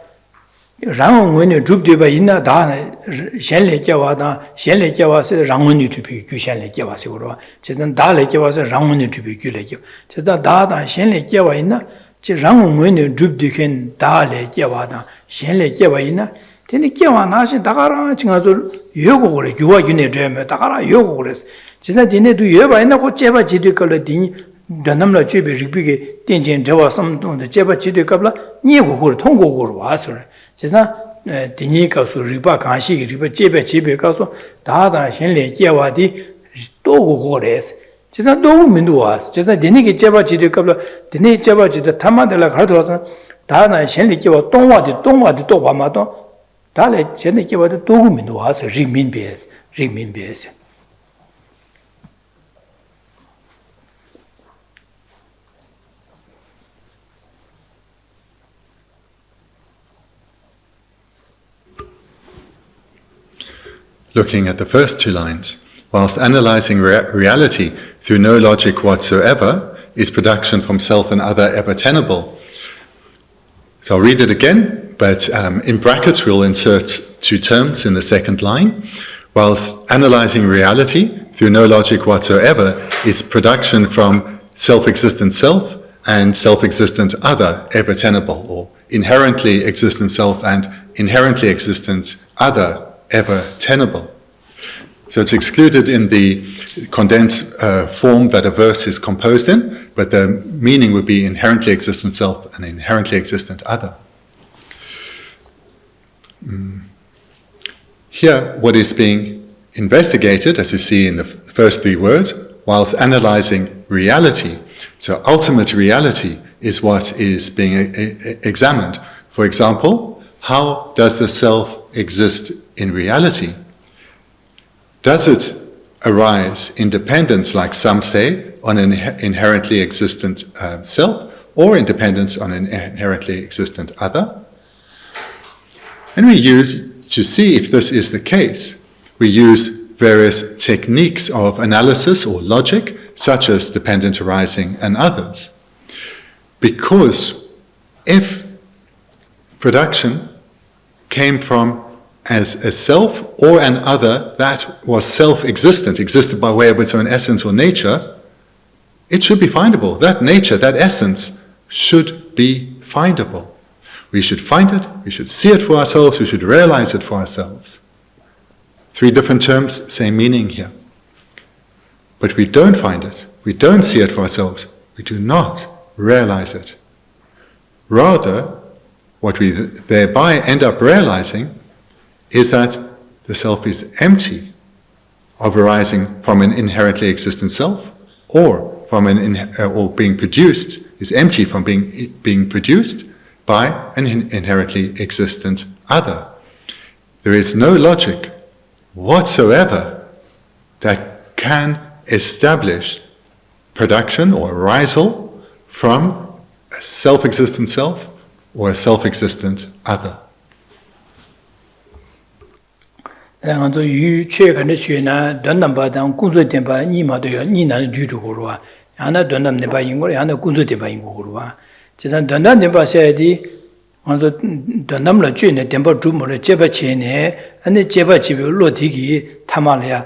Rang you droop the Baina, Shenle Javada, Shenle Java said Ranguni to be Shenle Java Sura, Chetan Dale Java Ranguni to be Gulek. Chetan Dada, Shenle Javaina, Rang when you droop the Ken Dale Javada, Shenle Javaina, then the Javanash and Takara Chingatul, Yogo, you are unidream, Takara Yogores. Chetan didn't do Yavaina, whatever Chidical Din. Donamla Chibi Ripiki, Tinjin Java, some on the Java Chidikabla, Nigo, Tongo, was her. Chesa, Tinika, so Riba Kanshi, Riba Chiba Chibi Kaso, Dada, Shenle, Javadi, Togo Hores. Chesa, do Minduas, Chesa, Diniki Java Chidikabla, Dini Java Chid, the Tama de la Cartosa, Dada, Shenle Java, Tonga, the Tobamato, Dale, Shenle Java, the Togo Minduas, Rimin Bees. Looking at the first two lines, whilst analyzing reality through no logic whatsoever, is production from self and other ever tenable. So I'll read it again, but in brackets we'll insert two terms in the second line. Whilst analyzing reality through no logic whatsoever is production from self-existent self and self-existent other ever tenable, or inherently existent self and inherently existent other ever tenable. So it's excluded in the condensed form that a verse is composed in, but the meaning would be inherently existent self and inherently existent other. Here, what is being investigated, as you see in the first three words, whilst analyzing reality. So ultimate reality is what is being examined. For example, how does the self exist in reality? Does it arise in dependence, like some say, on an inherently existent self, or in dependence on an inherently existent other? And we use, to see if this is the case, we use various techniques of analysis or logic, such as dependent arising and others. Because if production came from as a self or an other that was self-existent, existed by way of its own essence or nature, it should be findable. That nature, that essence, should be findable. We should find it, we should see it for ourselves, we should realize it for ourselves. Three different terms, same meaning here. But we don't find it, we don't see it for ourselves, we do not realize it. Rather, what we thereby end up realizing is that the self is empty of arising from an inherently existent self, or from or being produced, is empty from being produced by an inherently existent other. There is no logic whatsoever that can establish production or arisal from a self-existent self or a self-existent other. And you check and see na donam badang kunzo tempa ni ma do ni na du du gorwa ana donam ne ba yingor ana kunzo tempa yingorwa jisan donam ne ba se di anzo donam la chue ne tempa du mo le jeba che ne ane jeba chi be lo di gi tama le ya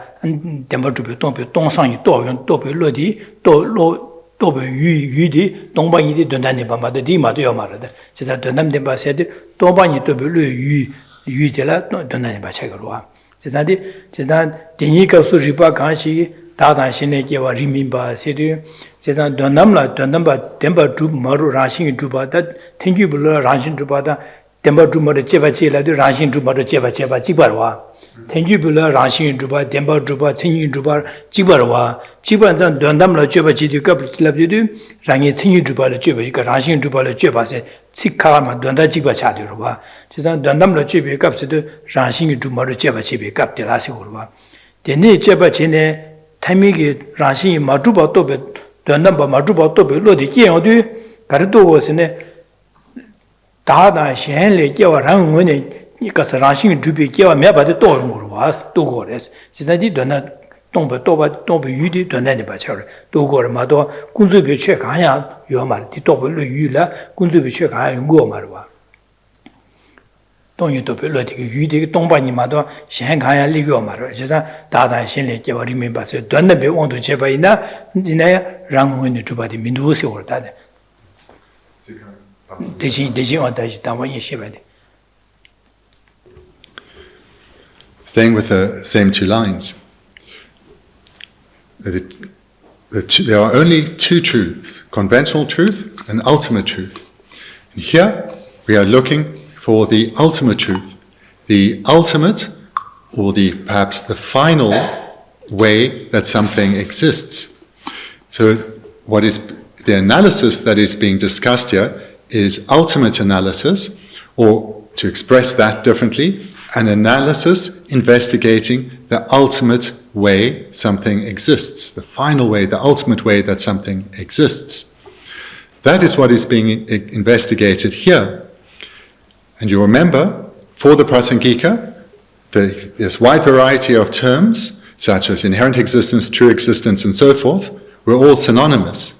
tempa du be dong sang yi do be lo di do be yu di dong ba yi di donam ne ba ma de di ma do yo ma de jisan donam ne ba se di dong ba yi do be lo yu de la donam ne ba che gorwa 지난 대니가 수리바 간시 다단 신의 개와 리민바 세드 지난 돈남라 템바 주 마루 라신 주바다 땡큐블라 라신 주바다 템바 주 마르 제바체라도 라신 주 마르 제바체바 지바와 Tenjubula, Ranshin Juba, Demba Juba, Tenyu Juba, Jibarwa, Jibanzan, Dondamla Juba Jidu Kaplabu, Rangi Tenyu Juba, Juba, Ranshin Juba, Juba, Sikama, Donda Jiba Chadurba, Tisan Dondamla Juba Capsidu, Ranshin Juba, Jeba Chibi Cap de Lasurba. Dene Jeba Chene, Tamigi, Ranshin, Majuba Tobe, Dondamba Majuba Tobe, Lodi Kiandu, Gardo was in a Dada, Shenle, Jawa Rang. Because Ranshin Jubi gave a map at the door was 2 hours. Since I did not don't be you did not bachelor. 2 hours, Mado, Kunzubi check Haya, Yomar, the top of Yula, Kunzubi check Haya, Gomarwa. Don't you to be like you did Tombani Mado, Shanghai Ligomar, Jeza, Dada, Shenle, Java remember, said, don't be want to Chebaina, Dina, Rangun to buy the Mindusi or that. They on that, Taman Shebadi. Staying with the same 2 lines, there are only 2 truths, conventional truth and ultimate truth. And here we are looking for the ultimate truth, the ultimate or perhaps the final way that something exists. So what is the analysis that is being discussed here is ultimate analysis, or to express that differently, an analysis investigating the ultimate way something exists, the final way, the ultimate way that something exists. That is what is being investigated here. And you remember, for the Prasangika, this wide variety of terms, such as inherent existence, true existence, and so forth, were all synonymous.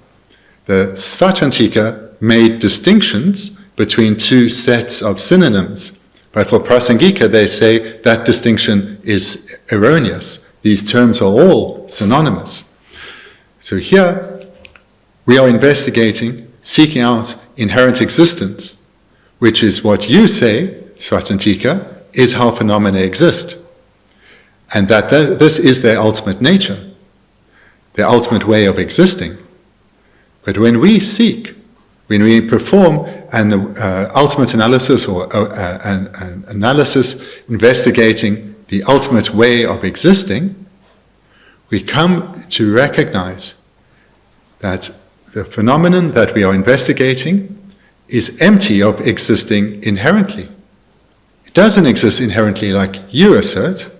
The Svatantika made distinctions between 2 sets of synonyms. But for Prasangika, they say that distinction is erroneous. These terms are all synonymous. So here, we are investigating, seeking out inherent existence, which is what you say, Svatantika, is how phenomena exist. And that this is their ultimate nature, their ultimate way of existing. But when we seek, when we perform an ultimate analysis or an analysis investigating the ultimate way of existing, we come to recognize that the phenomenon that we are investigating is empty of existing inherently. It doesn't exist inherently like you assert,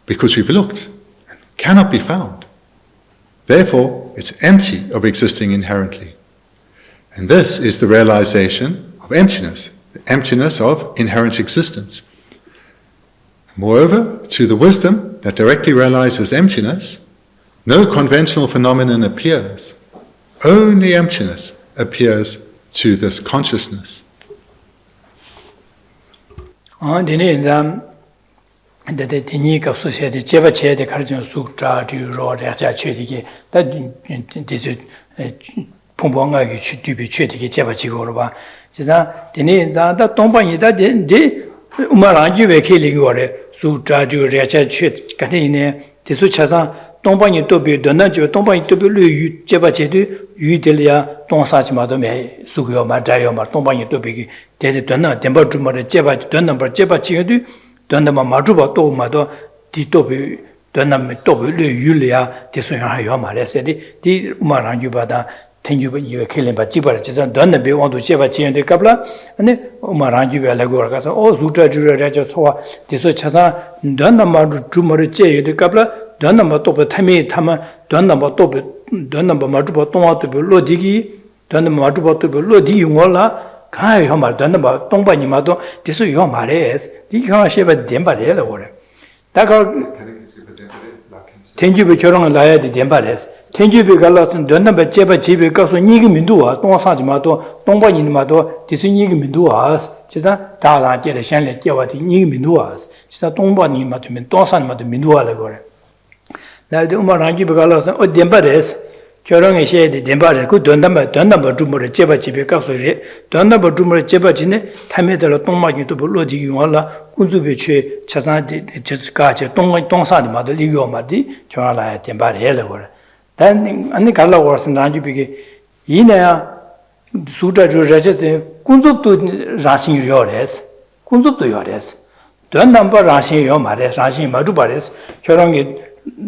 because we've looked and cannot be found. Therefore, it's empty of existing inherently. And this is the realization of emptiness, the emptiness of inherent existence. Moreover, to the wisdom that directly realizes emptiness, no conventional phenomenon appears. Only emptiness appears to this consciousness. Pumbanga chutubi chutiki chebachi gorba. Chisa, Dini Zanda Tombani da de Umarangi Vekili gore, Sutra du Recha Chut, Katine, Tisuchasa, Tombani Tobi, Donajo, Tombani Tobi, Chebachi, Udelia, Tonsach Madame, Sugoma, Dioma, Tombani Tobi, Teddy Donna, Demba Juma, Chebachi, Donamba Chebachi, Donama Majuba Tomado, Titobi. Donam Tobi, Yulia, Tisuya Yoma, said the Umarangi Bada. You killing but cheaper, don't be want to shave a chain the Kapla, and then Umarangi Lagorgas, oh, Zutra Jura Soa, Tisochasa, Donama Jumariche, the Kapla, Donama Topa Tami Tama, Donama Topa, Donama Majuba Toma to be Lodigi, Donama Majuba to be Lodi Yola, Kai Homa, Donama Tomba Nimato, Tiso Yomares, the Kasheva Demba Delaware. Taka Thank you, Bichoron Laya the Dembares. Thank you, Bigalas and Donaba Cheba Chibi Kaso Nigi Mindua, Don Sanjimato, Tomba Nimato, Tisuni Minduas, Chisa, Tala, get a Shanley Kiawati, Nigi Minduas, Chisa Tomba Nimatum, Don San Matu Mindua Lagore. Now the Umarangi Bigalas or Dembares, Chorong a shade, Dembare, good Donamba, Jumor, Cheba Chibi Kaso, Donaba Jumor Chebachine, Tameta Tomba to Lodi Yuala, Kunzubiche, Chasan, Cheskacha, Don San Matu Ligo Madi, Chorala, Dembare Helaware. Then and the color was in Ranjibiki. Ina Sutra to Rajas, Kunzup to Rashing Yores, Kunzup to Yores. Don number Rashi Yomare, Rashi Madubaris, Chorangi,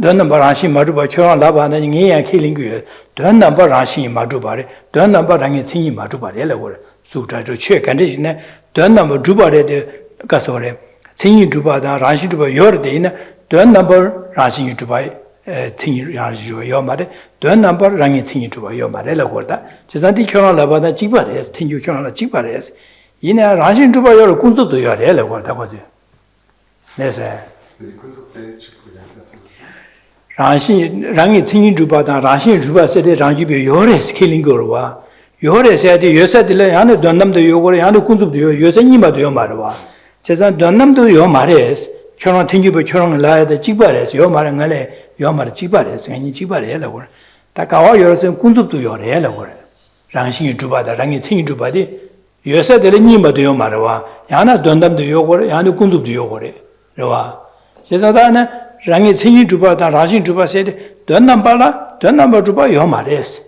Don number Rashi Maduba, Choran Laba, and killing you, Don number Rashi Madubare, Don number Rangitini Madubare, Sutra to check condition, Don number Dubare de Gasore, Singing Duba, Rashi Duba, your din, Don number Rashi to buy. Yomare, Don number Rangitini to Yomarella Gorda, Chesati Kona Labada Chibares, Tinju Kona Chibares, in a Rajin to buy your Kunzu to your Ella Gorda was it. There's a Rangitini Juba, Rashin Juba said, Rangibi, Yores killing Gorwa. Yores said, you said the Layana Donam to Yogoriano Kunzu to Yosanima to Yomarwa. Chesan Donam to Yomares, Kona Tinju, but Kona La, the Chibares, Yomarangale. Yomar Chibares, and Chibarella. Takawa yours and Kunzu to your Ella. Ransing Juba, the Ranging Jubadi. You said the Nima to Yomarwa, Yana Dondam to Yogore, Yanu Kunzu to Yogore. Roa. Chesadana, Ranging Juba, the Rajin Juba said, Donambala, Donamba Juba, Yomares.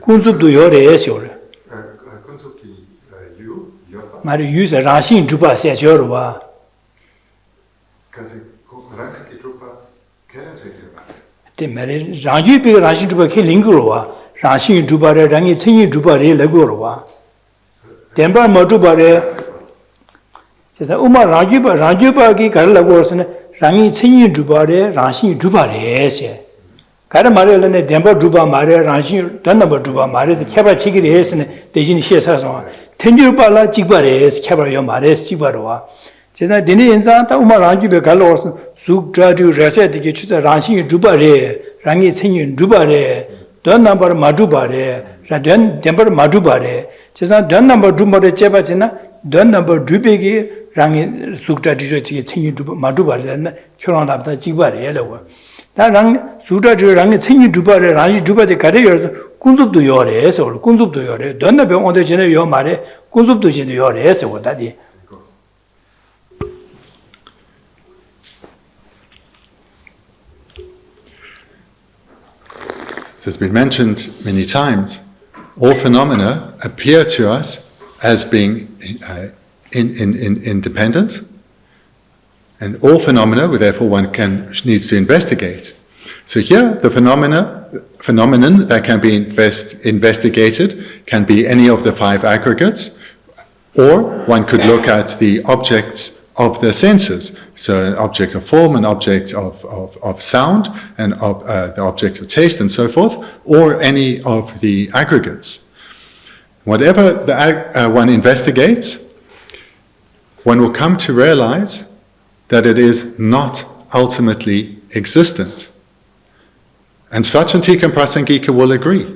Kunzu to your Esor. Mari use a Rashin Juba says Yorwa. The Mary Raji big Rashin Juba Kilingurwa, Rashin Jubare, Rangitini Jubare, Legurwa. Temper Motubare says Uma Rajuba, Rajubagi, Karlagorson, Rangitini Jubare, Rashin Jubare. Karamarel and Temper Juba Mare, Rashin, Donaba Juba Mare, the Kaba Chigri, and the Jin Shesazon. Tenjubala Chibares, Cabario Mares, Chibarua. Chesa Dini in Santa Umarangi Becalos, Suk Dradu Reset, the Ranshi Jubare, Rangi Singing Jubare, Don number Madubare, Raden Temper Madubare, Chesa Don number Dumare Chebachina, Don number Dubigi, Rangi Suk Dradu Singing Madubare, and Kuran of the Chibare. That rang Suda Rangi Singing Jubare, Rangi Juba the Carriers. Kunzup to your ass or Kunzup to your don't be on the general your mare, Kunzup to your ass or daddy. This has been mentioned many times. All phenomena appear to us as being independent, and all phenomena, therefore, one needs to investigate. So here, the phenomenon that can be investigated can be any of the 5 aggregates, or one could look at the objects of the senses. So an object of form, an object of sound, and the object of taste, and so forth, or any of the aggregates. Whatever one investigates, one will come to realize that it is not ultimately existent. And Svatantika and Prasangika will agree.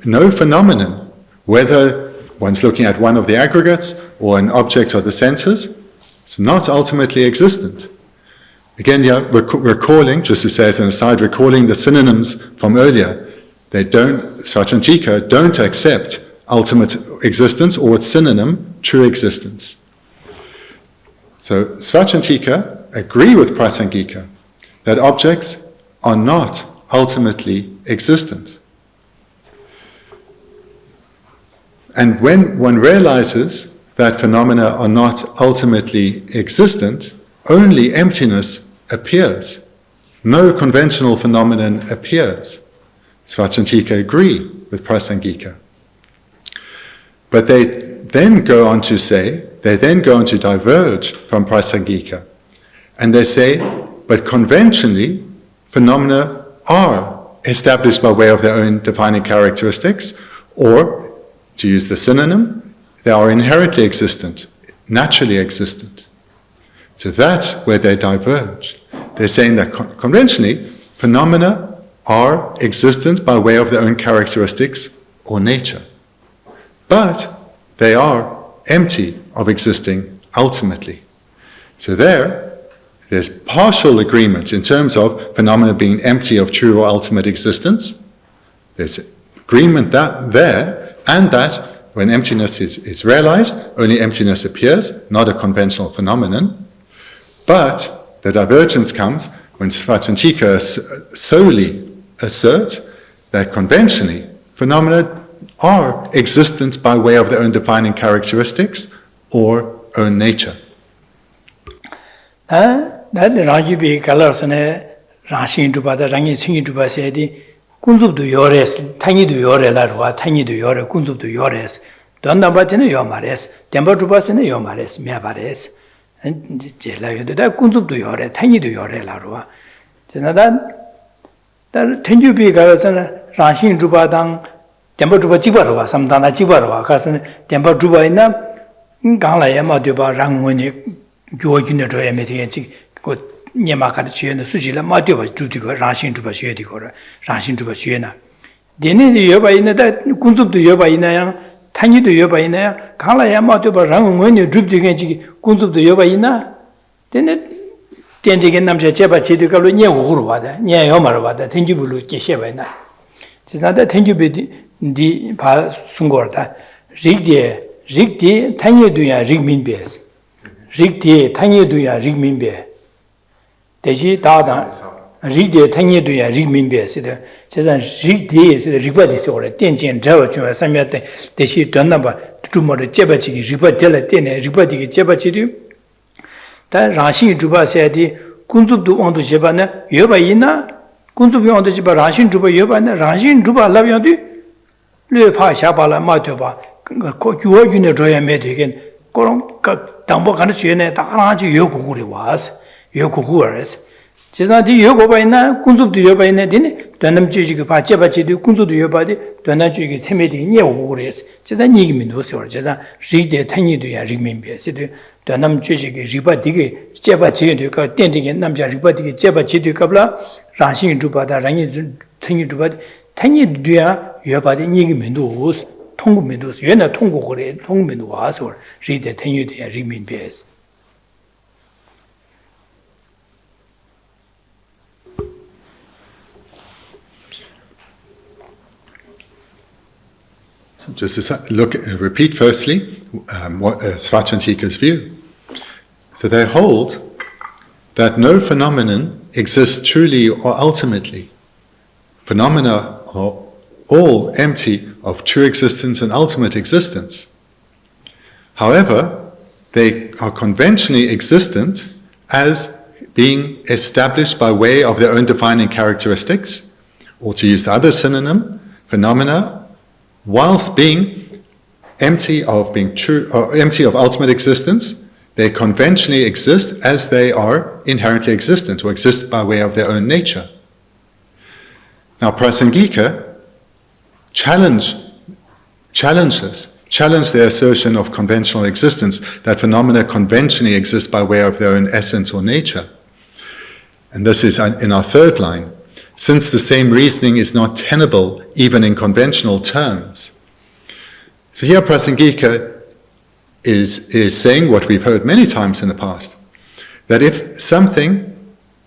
No phenomenon, whether one's looking at one of the aggregates or an object of the senses, it's not ultimately existent. Again, recalling, just to say as an aside, recalling the synonyms from earlier. Svatantika don't accept ultimate existence or its synonym, true existence. So Svatantika agree with Prasangika that objects are not ultimately existent. And when one realizes that phenomena are not ultimately existent, only emptiness appears. No conventional phenomenon appears. Svatantika agree with Prasangika. But they then go on to diverge from Prasangika. And they say, but conventionally, phenomena are established by way of their own defining characteristics, or, to use the synonym, they are inherently existent, naturally existent. So that's where they diverge. They're saying that conventionally, phenomena are existent by way of their own characteristics or nature. But they are empty of existing ultimately. So there's partial agreement in terms of phenomena being empty of true or ultimate existence. There's agreement there, and that when emptiness is realized, only emptiness appears, not a conventional phenomenon. But the divergence comes when Svatantika solely asserts that conventionally phenomena are existent by way of their own defining characteristics or own nature. That Rangi be Kalarsane, Rashin to Bada, Rangi singing to Basedi, Kunzup to Yores, Tangi to Yore Larva, Tangi to Yore, Kunzup to Yores, Donna Bajana Yomares, Temper to Basane Yomares, Miabares, and Jela, that Kunzup to Yore, Tangi to Yore Larva. That Tenju be Galasana, Rashin to Badang, Temper to Bajibarova, Samdana Jibarova, Cousin, Temper to Baina, Galayama de Barangoni. 교육인의 조에 메티게 그 녀마카드 주연의 수지라 마디와 주디고 라신 주바 주에디고 라신 주바 주에나 데네디 여바 있는데 군습도 여바 있나요 탄이도 여바 있나요 갈라야 마디와 랑원이 주디게 지 군습도 여바 있나 데네 덴디게 남자 제바 제디가로 녀고로 와다 녀여마로 와다 텐주불로 계셔봐나 지나다 텐주베디 바 순고르다 릭디 탄이도야 릭민베스 Rigdi Tanyeduya Rigminbe. Deji Dada Rigdi Tanyeduya Rigminbe, said Chazan Rigdi is the Ribadis or a Tenjin Java Samyate, Deshi Donaba, Tumor Jebachi, Ribadella Tene, Ribadi Jebachi. That Rashi Juba said, Kunzub do on the Jebana, Yobaina, Kunzub on the Jeba Rashin Juba Yobana, Rashin Juba Laviandi, Lepa Shabala Matoba, Kokuina Joya Medigan. 그런 담보 가는 주연에 다라지 요구구리 와서 요구구어스 지사디 요구바 있나 군습도 요바 있네 되네 전남주지가 바제바지도 군습도 요바디 전남주기 체메디 녀오구레스 지사 니기면 노서 지사 리제 탄이도야 리민베스도 전남주지가 리바디게 제바지도 그 땡땡게 남자 리바디게 제바지도 갑라 라신 주바다 랑이 탄이 주바디 탄이도야 요바디 니기면 노스 통구면도原来 통구거래 통구면도 와서 리데 텐유데 리민베스 So just to repeat firstly what Svachantika's view. So they hold that no phenomenon exists truly or ultimately. Phenomena are all empty of true existence and ultimate existence. However, they are conventionally existent as being established by way of their own defining characteristics, or to use the other synonym, phenomena, whilst being empty of true or empty of ultimate existence, they conventionally exist as they are inherently existent, or exist by way of their own nature. Now, Prasangika challenge their assertion of conventional existence, that phenomena conventionally exist by way of their own essence or nature. And this is in our third line. Since the same reasoning is not tenable even in conventional terms. So here Prasangika is saying what we've heard many times in the past, that if something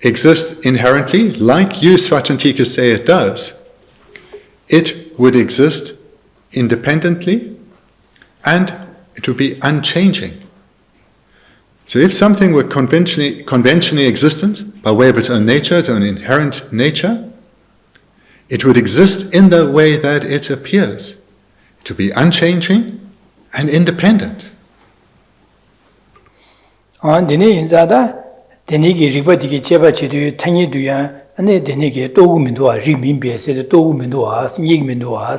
exists inherently, like you, Svachantika, say it does, it would exist independently and it would be unchanging. So if something were conventionally existent by way of its own nature, its own inherent nature, it would exist in the way that it appears. It would be unchanging and independent. ane denege togu mindwa riminbe se togu mindwa yig mindwa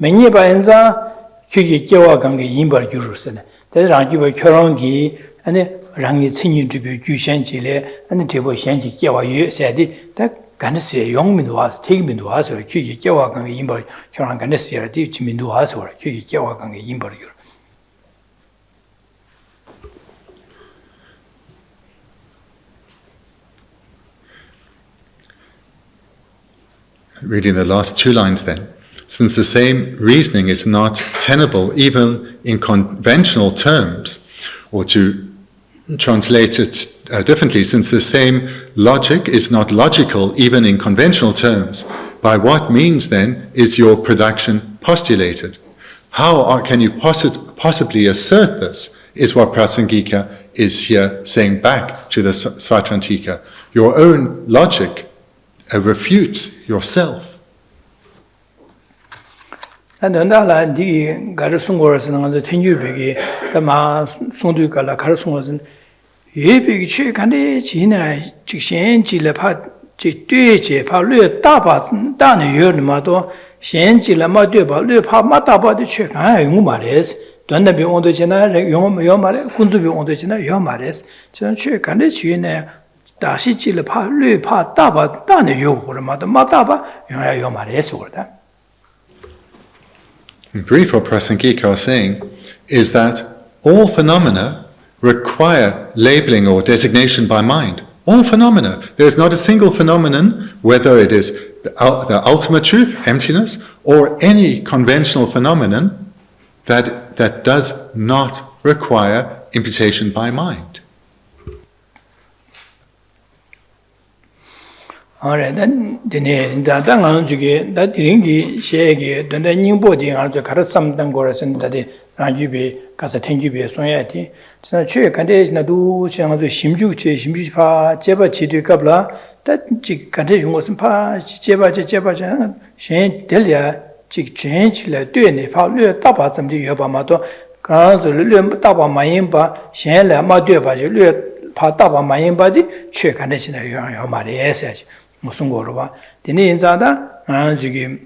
menye ba enza kyege kewa gange yimbar gyurusene de rangi ba kyorangi ane rangi chinyin tube gyushenji le ane debo shenji kewa yu se de da ganse yong mindwa teg mindwa so kyege kewa gange yimbar kyorang ganse ya de chimindwa so kyege kewa gange yimbar gyur. Reading the last two lines then. Since the same reasoning is not tenable even in conventional terms, or to translate it differently, since the same logic is not logical even in conventional terms, by what means then is your production postulated? How can you possibly assert this, is what Prasangika is here saying back to the Svachantika. Your own logic refutes yourself. 난다라 디 가르 송고르스는 아주 텐유베게 그마 송두가라 가르 송고르스는 예베기 최간에 지나 직신 지레파 제 파르 다바 다네 요르마도 현지라마 되바 르파 마다바도 최간 용 말레스 돈나비 온도 지나 용 말에 군주비 온도 지나 용 말레스 저는 최간에 지네 다시 지레파 르파 다바 다네 요르마도 마다바 용 말레스 그러다. In brief, what Prasangika is saying is that all phenomena require labeling or designation by mind. All phenomena. There is not a single phenomenon, whether it is the ultimate truth, emptiness, or any conventional phenomenon that does not require imputation by mind. Alright, then zadan ang juge da diringi shege donda nyingbo di ang ju kar samdang gorasen da de ranjubi kasa tenjubi soyati chana chue kande na du chang ju simju pa jeba chi de kabla da ji kande yung osen pa jeba shen delya ji chen chi la de ne fa lue da ba zam de yoba ma do ga zu lue da ba ma yin ba shen la ma de ba ji lue pa da ba ma yin ba di chue kande chi na yo ma de sa ji 무슨 거로 봐. 되네 인자다. 저기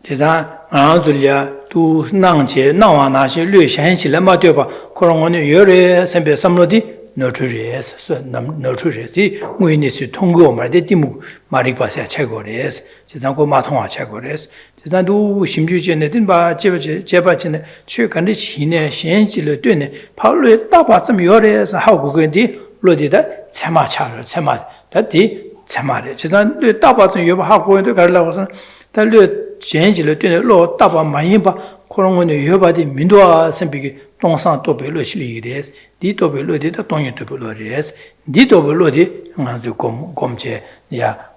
제가 줄야 두 낭제 나와 나시 류현시 레마 되봐. 그런 거는 여러 선배 삼로디 너트리에스 너트리지 무인이스 통고 말데 디무 말이 봐서 최고레스. 제가 고 마통화 최고레스. 제가 두 심주전에든 봐 제바진에 최근에 신의 현실을 되네. 바로 따바쯤 여러에서 하고 근데 로디다 체마차를 체마 다디 체마래 지난 따바서 여바하고 도 가려고서 달려 전지를 되는 로 따바 많이 봐 그런 거는 여바디 민도아 선비기 동상 또 별로 실리레스 디도 별로디다 동이도 별로레스 디도 별로디 아주 곰제 야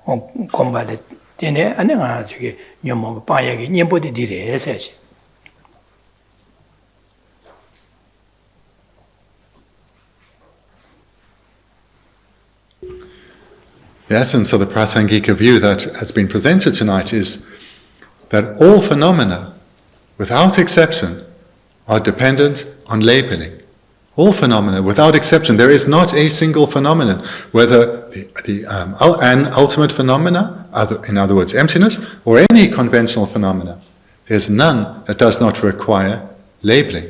곰발에 되네 아니가 저기 녀모 빠야기 녀보디 디레스지 The essence of the Prasangika view that has been presented tonight is that all phenomena, without exception, are dependent on labeling. All phenomena, without exception, there is not a single phenomenon, whether an ultimate phenomena, in other words, emptiness, or any conventional phenomena. There's none that does not require labeling.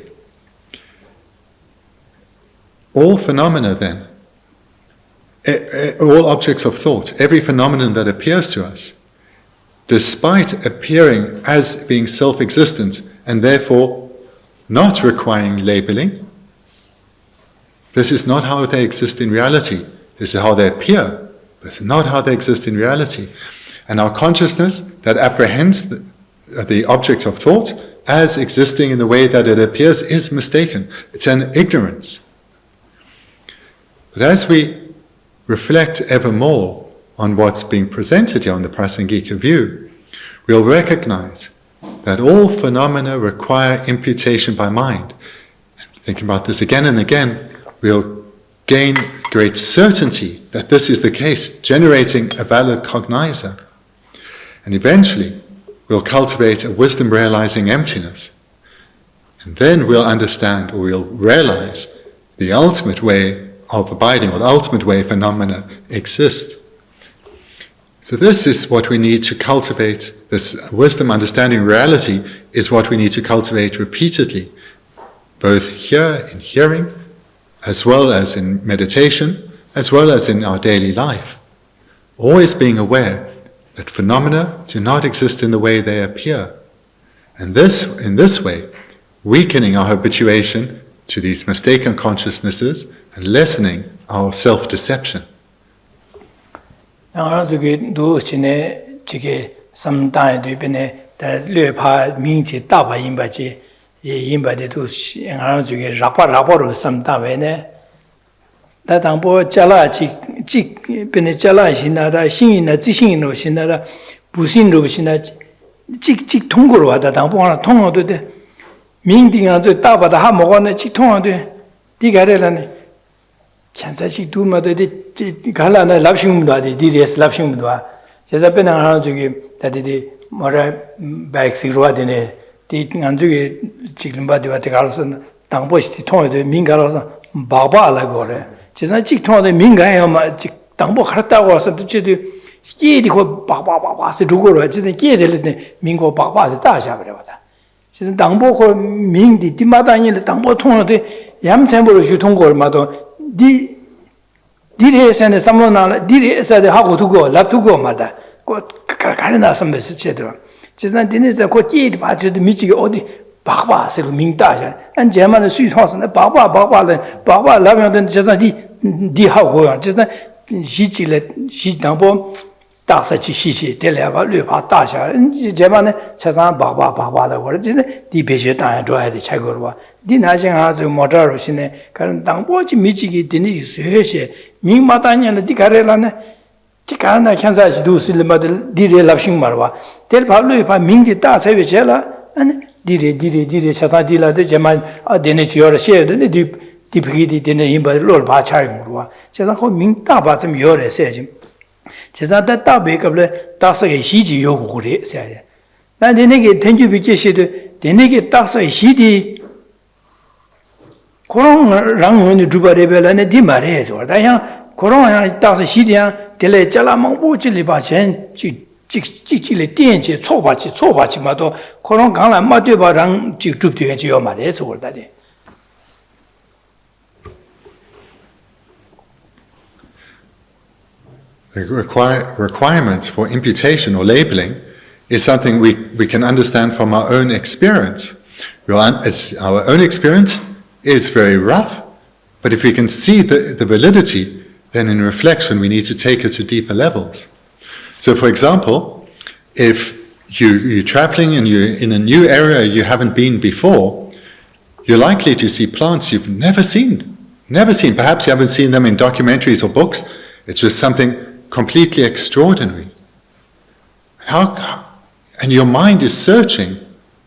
All phenomena, then, all objects of thought, every phenomenon that appears to us, despite appearing as being self-existent and therefore not requiring labeling, this is not how they exist in reality. This is how they appear, but it's not how they exist in reality. And our consciousness that apprehends the object of thought as existing in the way that it appears is mistaken. It's an ignorance. But as we reflect ever more on what's being presented here on the Prasangika view, we'll recognize that all phenomena require imputation by mind. Thinking about this again and again, we'll gain great certainty that this is the case, generating a valid cognizer. And eventually, we'll cultivate a wisdom realizing emptiness. And then we'll understand, or we'll realize, the ultimate way of abiding, or the ultimate way phenomena exist. So this is what we need to cultivate. This wisdom understanding reality is what we need to cultivate repeatedly, both here in hearing, as well as in meditation, as well as in our daily life. Always being aware that phenomena do not exist in the way they appear. And in this way, weakening our habituation to these mistaken consciousnesses and lessening our self-deception. chansachi tu ma de gala na lapshing mudwa de ds lapshing mudwa jesa pena ha ju ge da de 뭐라 백시로와 되네 디 안주게 지금 바디와 대가로서 당보시 통에도 민가로서 바바라고 그래 제가 직통에 민가에 막 당보 갔다고 와서 도대체 깨디고 바바바바서 누구로 어쨌든 깨들는데 민고 바바서 다샤 버려다 지금 당보고 민디 디마다니를 당보 통에 얌체보로 주통고 얼마도 디레에서는 삼로나 디레에서도 하고 두고 랍두고 마다 가르나 선배스 제대로 지난 디네서 고 깨디 봐줘도 미치게 어디 바바서 민다자 안 제만의 수통선에 바바바바는 바바 라면은 제가 디하고요 제가 시지래 시당보 다사치 시시 될래가 류파 다샤 제만에 세상 바바바바라 그러지네 디베제 다야 줘야 돼 차고로 봐 디나신 아주 모터로 신네 그런 당보지 미치기 되니 쇠시 민마다냐는 디가래라네 디가나 캔사지도 실마들 디레 랍싱 말와 될 발로파 민기 다세베 제라 아니 디레 사사디라데 제만 아데네지어라 셰드네 디피디 되네 임바로 바차용으로 세상 거 민다바 좀 요래 세지 제자다 따베급래 따서게 시지 요구 그래 세야 나 내게 텐주비 계시도 내게 따서 시디 그런 랑원이 두바레벨라네 디 말해서 다야 그런 따서 시디야 될래 잘라먹 보질리 바전 찍찍찍le 电解 초바치 마도 그런 강라 마되바랑 직접되게 지요 말해서 그러다니 The requirement for imputation or labeling is something we can understand from our own experience. Our own experience is very rough, but if we can see the validity, then in reflection we need to take it to deeper levels. So for example, if you're traveling and you're in a new area you haven't been before, you're likely to see plants you've never seen. Perhaps you haven't seen them in documentaries or books. It's just something completely extraordinary. And your mind is searching,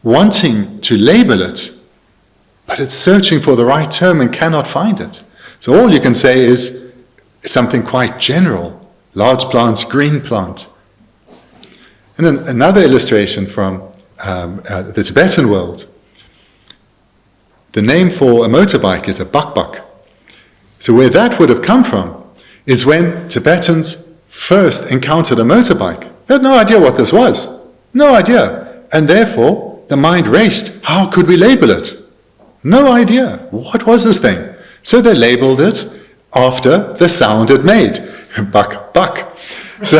wanting to label it, but it's searching for the right term and cannot find it. So all you can say is something quite general. Large plants, green plant. And then another illustration from the Tibetan world. The name for a motorbike is a bakbak. So where that would have come from is when Tibetans first encountered a motorbike. They had no idea what this was. No idea. And therefore, the mind raced. How could we label it? No idea. What was this thing? So they labeled it after the sound it made. Buck, buck. So,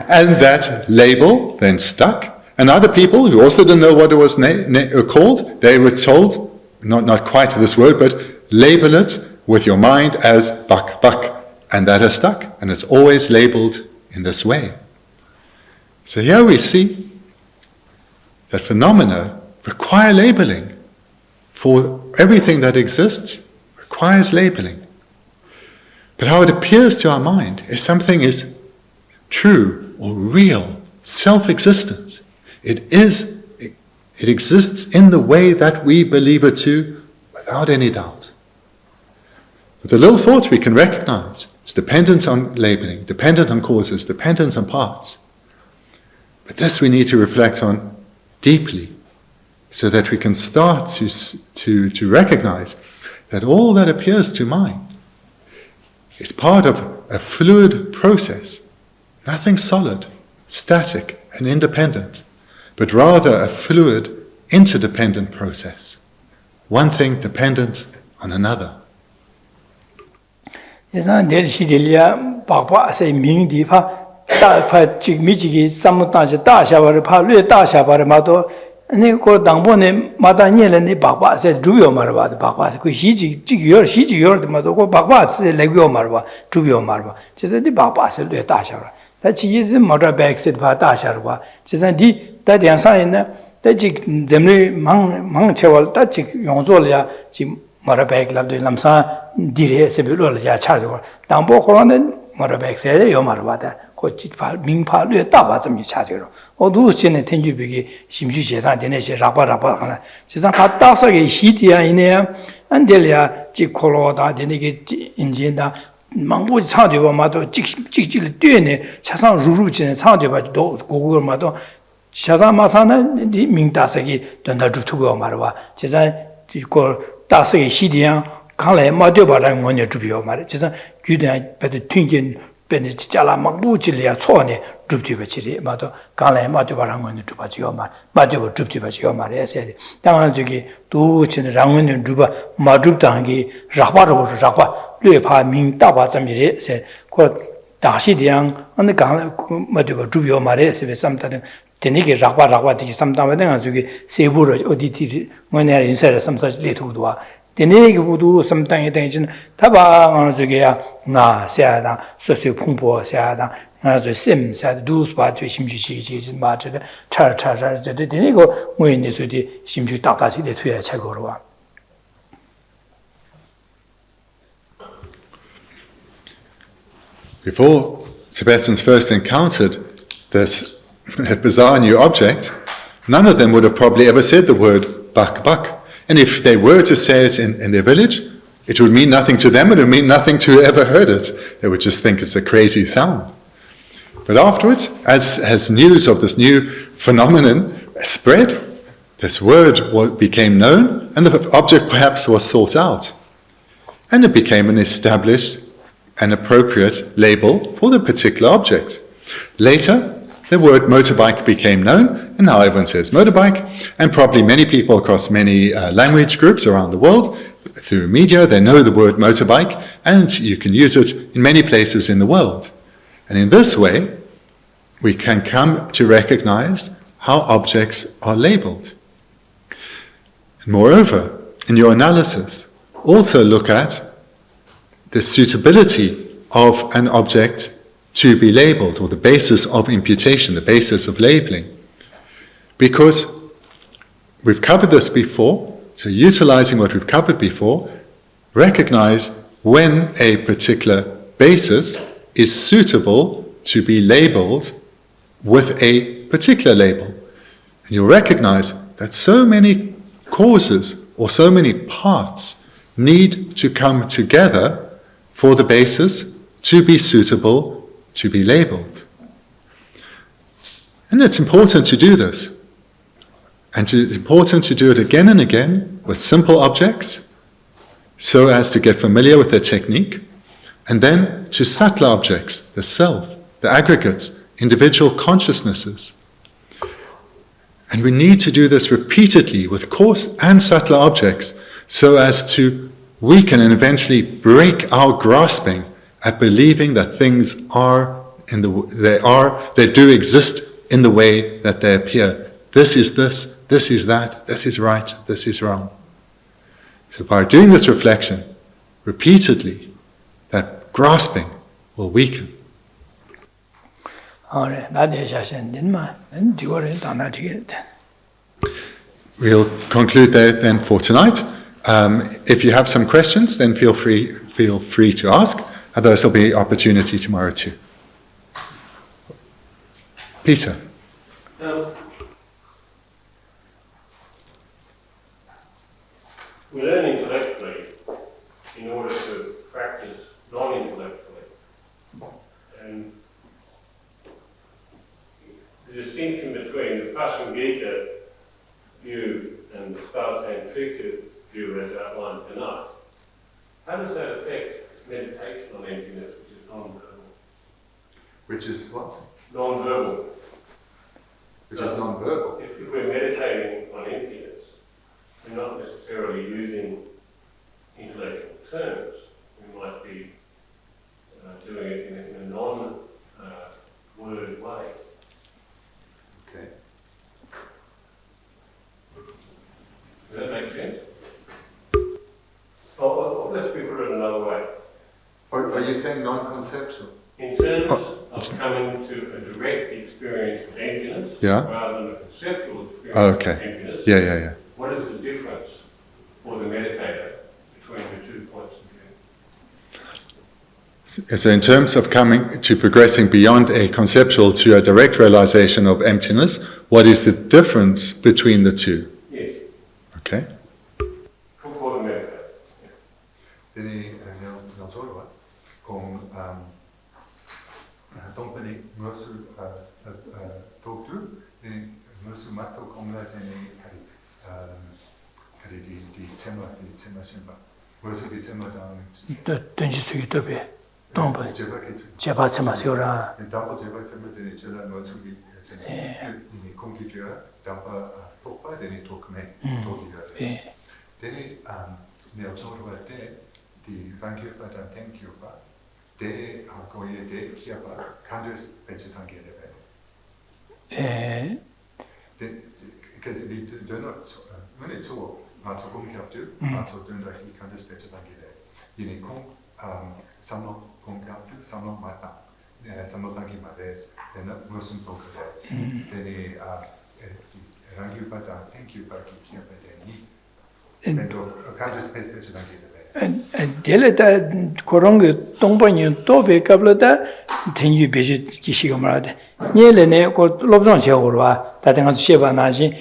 and that label then stuck. And other people who also didn't know what it was called, they were told, not quite this word, but label it with your mind as buck, buck. And that has stuck. And it's always labeled in this way. So here we see that phenomena require labeling. For everything that exists requires labeling. But how it appears to our mind is something is true or real, self-existent. It exists in the way that we believe it to, without any doubt. With a little thought we can recognize it's dependent on labeling, dependent on causes, dependent on parts. But this we need to reflect on deeply, so that we can start to recognize that all that appears to mind is part of a fluid process, nothing solid, static and independent, but rather a fluid, interdependent process, one thing dependent on another. 예산 대시딜이야 바바세 민디파 다파 지미지기 삼무다지 다샤바를 파르 다샤바를 마도 아니 그 당보네 마다니엘네 바바세 주요 말바 바바세 그 시지요 마도 그 바바세 레고 말바 주요 말바 제세디 바바세 뢰 다샤라 다치이즈 모터백스 바 다샤르바 제세디 다디안사이네 다지 zem리 망체월 다지 용조려야 지 모터백 랍도 람사 디레 세빌로야 차죠 당보 코로는 모터백스에 요 말바다 고치파 민파르 따바좀 차죠 어두스네 텐주비기 심주제다 되네시 라바라바 하나 세상 바다서게 시디야 이네야 안델이야 지 콜로다 되네게 인진다 망보지 차되고 마도 찍찍을 뛰네 차상 루루지네 차되고 도 고고마도 Shaza Masana, the Ming Dasaki, Donda Tugo Marwa, Chesa, Dasaki Shidian, Kale, Madubara, when you Jubio Mar, Chesa, Gudan, but the Twinkin, Benichala, Mabuchilia, Tony, Jubtivachiri, Mato, Kale, Madubara, when you Tubachioma, Madu Jubtivachoma, I said, Tangazuki, Duchin, Rangun and Juba, Madubtangi, Raparo, Rapa, Lupa, Ming Tabazamiri, said, Dashidian, on the Maduba Jubio Mare, sometimes. Teniki Rapa, sometimes Sebur or DT when they're inside some such little dua. Teniki would do sometimes attention, Taba on Zugia, Na, Siada, Socio Pumpo, Siada, as the Sim said, do spot to Shimchi, March, Charge, the Tenigo, when this would Shimchi Tatashi, the Tuya Chagorua. Before Tibetans first encountered this a bizarre new object, none of them would have probably ever said the word bak bak. And if they were to say it in their village, it would mean nothing to them, it would mean nothing to whoever heard it. They would just think it's a crazy sound. But afterwards, as news of this new phenomenon spread, this word became known, and the object perhaps was sought out. And it became an established and appropriate label for the particular object. Later, the word motorbike became known, and now everyone says motorbike, and probably many people across many language groups around the world, through media, they know the word motorbike, and you can use it in many places in the world. And in this way, we can come to recognize how objects are labeled. And moreover, in your analysis, also look at the suitability of an object to be labeled, or the basis of imputation, the basis of labeling. Because we've covered this before, so utilizing what we've covered before, recognize when a particular basis is suitable to be labeled with a particular label. And you'll recognize that so many causes or so many parts need to come together for the basis to be suitable to be labeled. And it's important to do this. And it's important to do it again and again with simple objects so as to get familiar with their technique, and then to subtle objects, the self, the aggregates, individual consciousnesses. And we need to do this repeatedly with coarse and subtle objects so as to weaken and eventually break our grasping at believing that things are they do exist in the way that they appear. This is this is that, this is right, this is wrong. So by doing this reflection repeatedly, that grasping will weaken. We'll conclude there then for tonight. If you have some questions, then feel free to ask. Otherwise, there'll be opportunity tomorrow too. Peter. We learn intellectually in order to practice non-intellectually. And the distinction between the Pasangika view and the Thubten Rabten view as outlined tonight, how does that affect meditation on emptiness, which is non-verbal? Which is what? Non-verbal. Which is non-verbal. If we're meditating on emptiness, we're not necessarily using intellectual terms. We might be doing it in a non-word way. Okay. Does that make sense? Oh, let's put it another way. Are you saying non-conceptual? In terms of coming to a direct experience of emptiness, rather than a conceptual experience of emptiness, Yeah. what is the difference for the meditator between the 2 points of view? So in terms of coming to progressing beyond a conceptual to a direct realization of emptiness, what is the difference between the two? Yes. Okay. For the meditator. Deleta Korongo Tongbanyu Tobe Kablata, Tenyu Beji Kishigamarade. Nielene got Lobsang Dorje, Tatanga Sheba Naji,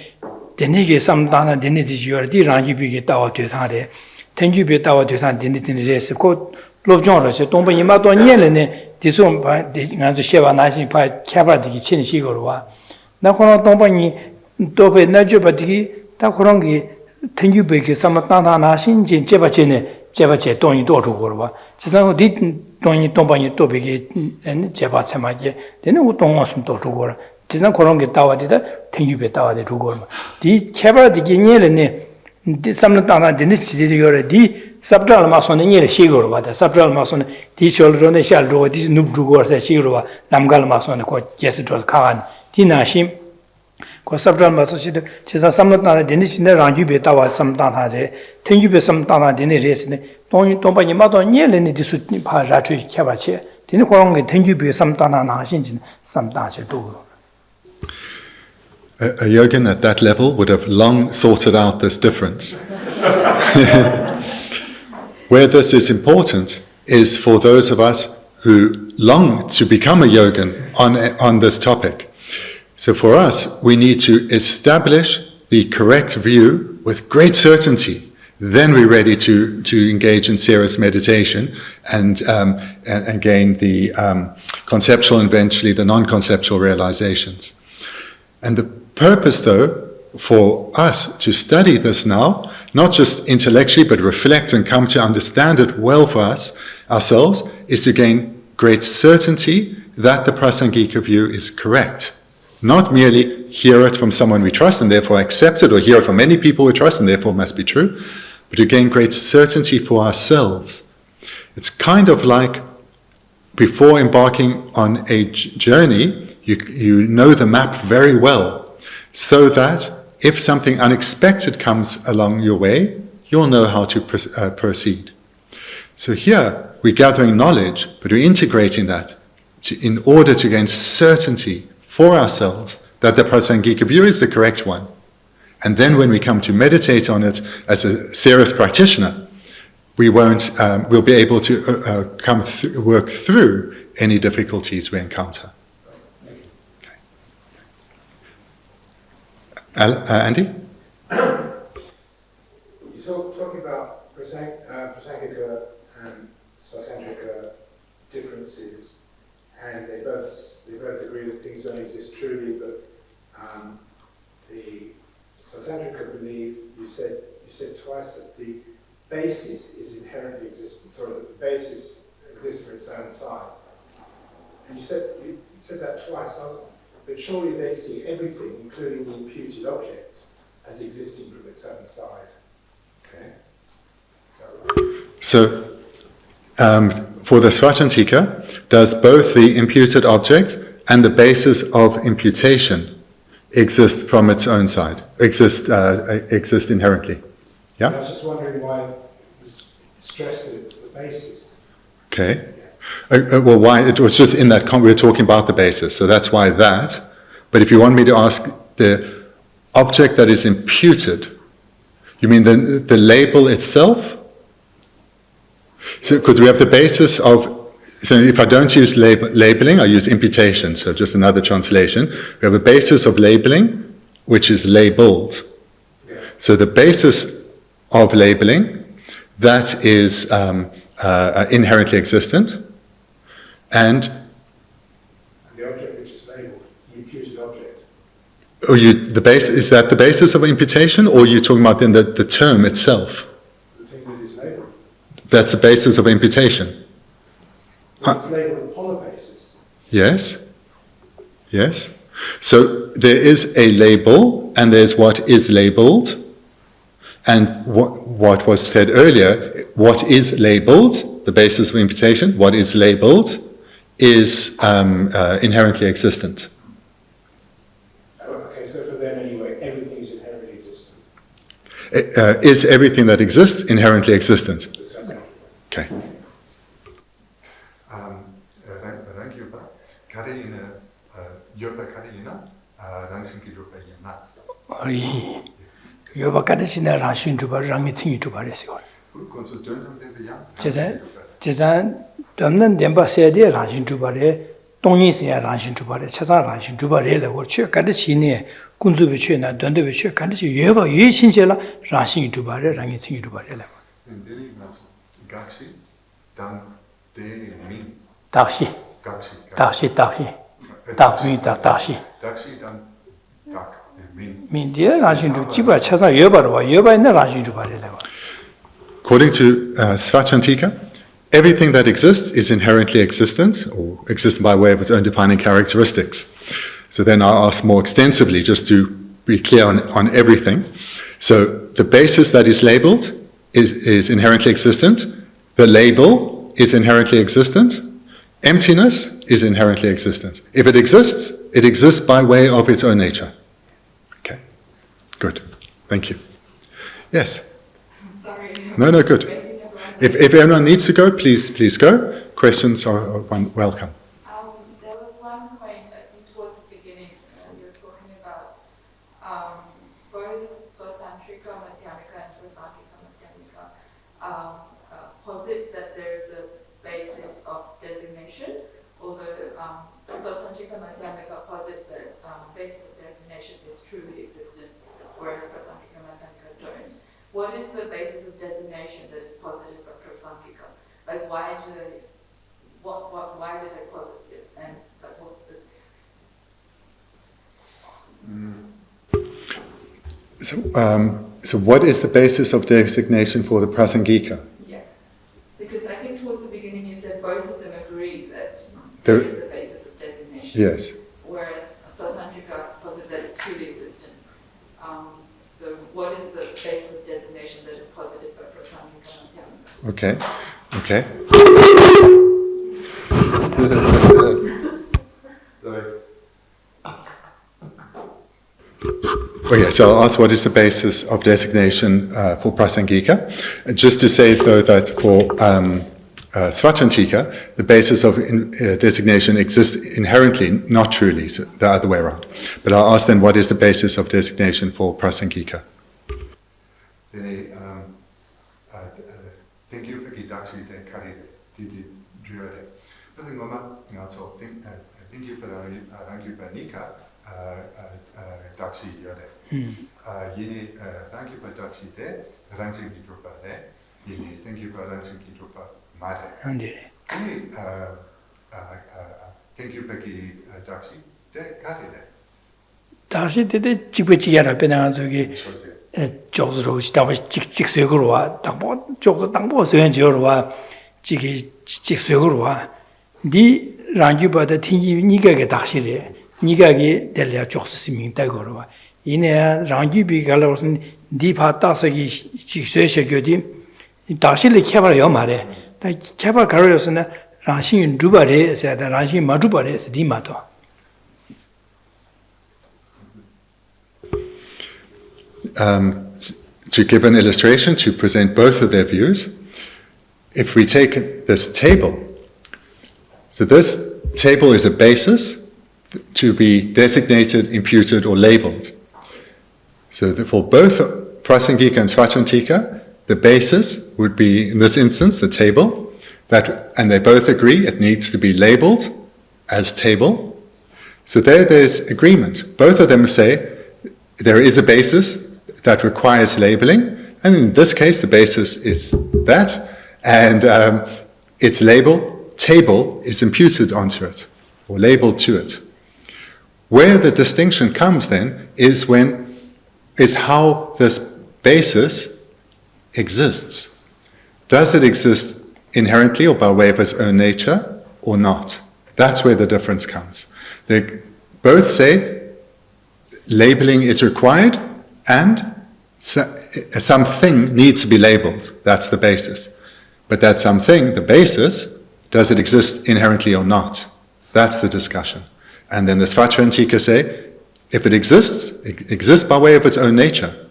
Denegi Samdana Deniti, the Rangi Big Tower to Tade, Tenyu Be Tower to Tan Deniti, Code Lobsang Dorje, Tombayamato Nielene, this one by the Sheba Naji by Kabati Chin Shigorwa. Nakona Tombani Tobe Najubati, Takorongi. Tenyu Beki Samatana Nashin, Jebachene, Jebache, Tony Dorugorva. Cesano didn't Tony Tombani Tobigi and Jebatsamaje, then who don't want some Dorugor. Cesano Korongi Tower did that, Tenyu Betawa de Rugorma. The Keba de Guinele, the Samatana, the Nichi, the subdral mason in Shigorva, the subdral mason, the children shall do this Nubdugor, the Shigorva, Lamgal mason, called Jesitros Khan, Tinashim. Ko sabral ma so chida chisa samna deni sine rangyu be tawa samta tha je tenyu be samta na deni res ne tong pa ni ma to nye le ni disu pha ra chui kya ba che deni ko ngge tenyu be samta na shin jin samta che do. A yogin at that level would have long sorted out this difference. Where this is important is for those of us who long to become a yogin on this topic. So for us, we need to establish the correct view with great certainty. Then we're ready to engage in serious meditation and gain the conceptual and eventually the non-conceptual realizations. And the purpose, though, for us to study this now, not just intellectually, but reflect and come to understand it well for ourselves, is to gain great certainty that the prasangika view is correct. Not merely hear it from someone we trust and therefore accept it, or hear it from many people we trust and therefore must be true, but to gain great certainty for ourselves. It's kind of like before embarking on a journey, you know the map very well, so that if something unexpected comes along your way, you'll know how to proceed. So here, we're gathering knowledge, but we're integrating that in order to gain certainty for ourselves that the prasangika view is the correct one. And then when we come to meditate on it as a serious practitioner, we'll be able to work through any difficulties we encounter. Okay. Andy? You're talking about prasangika and svasantrika differences, and they both agree that things don't exist truly, but the svasantrika believe, you said twice that the basis is inherently existent, or that the basis exists for its own side. And you said that twice, but surely they see everything, including the imputed object, as existing from its own side. Okay? So for the Svatantika, does both the imputed object and the basis of imputation exist from its own side, exist inherently? Yeah? I was just wondering why it was stressed that it was the basis. Okay. Well, why? It was just in that we were talking about the basis, so that's why that. But if you want me to ask the object that is imputed, you mean the label itself? So, because we have the basis of. So, if I don't use labeling, I use imputation. So, just another translation. We have a basis of labeling, which is labeled. Yeah. So, the basis of labeling, that is inherently existent. And the object which is labeled, the imputed object. Or is that the basis of imputation, or are you talking about then the term itself? The thing that is labelled. That's the basis of imputation. It's labelled upon a basis. Yes. Yes. So there is a label, and there's what is labelled. And what was said earlier, what is labelled, the basis of imputation, what is labelled, is inherently existent. Okay, so for them anyway, everything is inherently existent. Is everything that exists inherently existent? Okay. yoba kadesina rashin tuba rangi tsingi tuba resiko 제자 domnan demba sede rashin tuba re 동이 세야 rashin tuba re chaza rashin tuba re le wo chue kadesine kunzu bi chue na donde bi chue kadesi yoba yue shinjela rashin tuba re rangi tsingi tuba re le dakshi According to Svatantika, everything that exists is inherently existent, or exists by way of its own defining characteristics. So then I'll ask more extensively, just to be clear on everything. So the basis that is labeled is inherently existent. The label is inherently existent. Emptiness is inherently existent. If it exists by way of its own nature. Okay, good. Thank you. Yes? I'm sorry. No, good. If anyone needs to go, please go. Questions are welcome. There was one point, I think towards the beginning, you were talking about both Svatantrika, Madhyamika, and Prasanthika Madhyamika posit that there is a basis of designation, although Svatantrika Madhyamika posit that basis of designation is truly existent, whereas Prasanthika Madhyamika don't. What is the basis of designation that is posited by Prasanthika? Like, why do they posit this? And like, what's the So what is the basis of designation for the Prasangika? Yeah, because I think towards the beginning you said both of them agree that there is a basis of designation. Yes. Whereas Svatantrika posit that it's truly existent. So what is the basis of designation that is posited by Prasanthika and Madhyamika? Okay. Okay, so I'll ask what is the basis of designation for Prasangika. Just to say, though, that for Svatantika, the basis of designation exists inherently, not truly, so the other way around. But I'll ask then, what is the basis of designation for Prasangika? 다시 때때 집어지게라 빼나 저기 쪽으로 지다고 직색으로 와 당보 쪽도 당보 소연지로 와 지기 직색으로 와네 랑주바다 튕기 니가게 다시래 니가게 될려 쪽스스밍 따고로 와 이내 랑주비 갈로선 디파 따서기 직색셔교디 다시를 개발해요 말해 다 개발 가로였으나 랑신 두바레에서 랑신 마두바레에서 디마도 To give an illustration, to present both of their views, if we take this table, so this table is a basis to be designated, imputed, or labeled. So for both Prasangika and Svatantika, the basis would be, in this instance, the table, and they both agree it needs to be labeled as table. So there's agreement. Both of them say there is a basis that requires labeling, and in this case the basis is that, and its table is imputed onto it, or labeled to it. Where the distinction comes then is how this basis exists. Does it exist inherently or by way of its own nature or not? That's where the difference comes. They both say labeling is required and something needs to be labeled. That's the basis. But that something, the basis, does it exist inherently or not? That's the discussion. And then the Svachavantika say, if it exists by way of its own nature.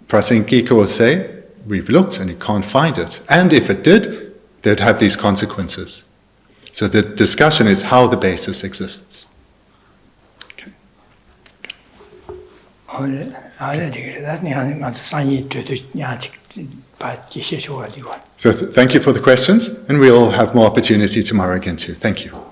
Prasangika will say, we've looked and you can't find it. And if it did, they'd have these consequences. So the discussion is how the basis exists. Okay. So thank you for the questions, and we'll have more opportunity tomorrow again too. Thank you.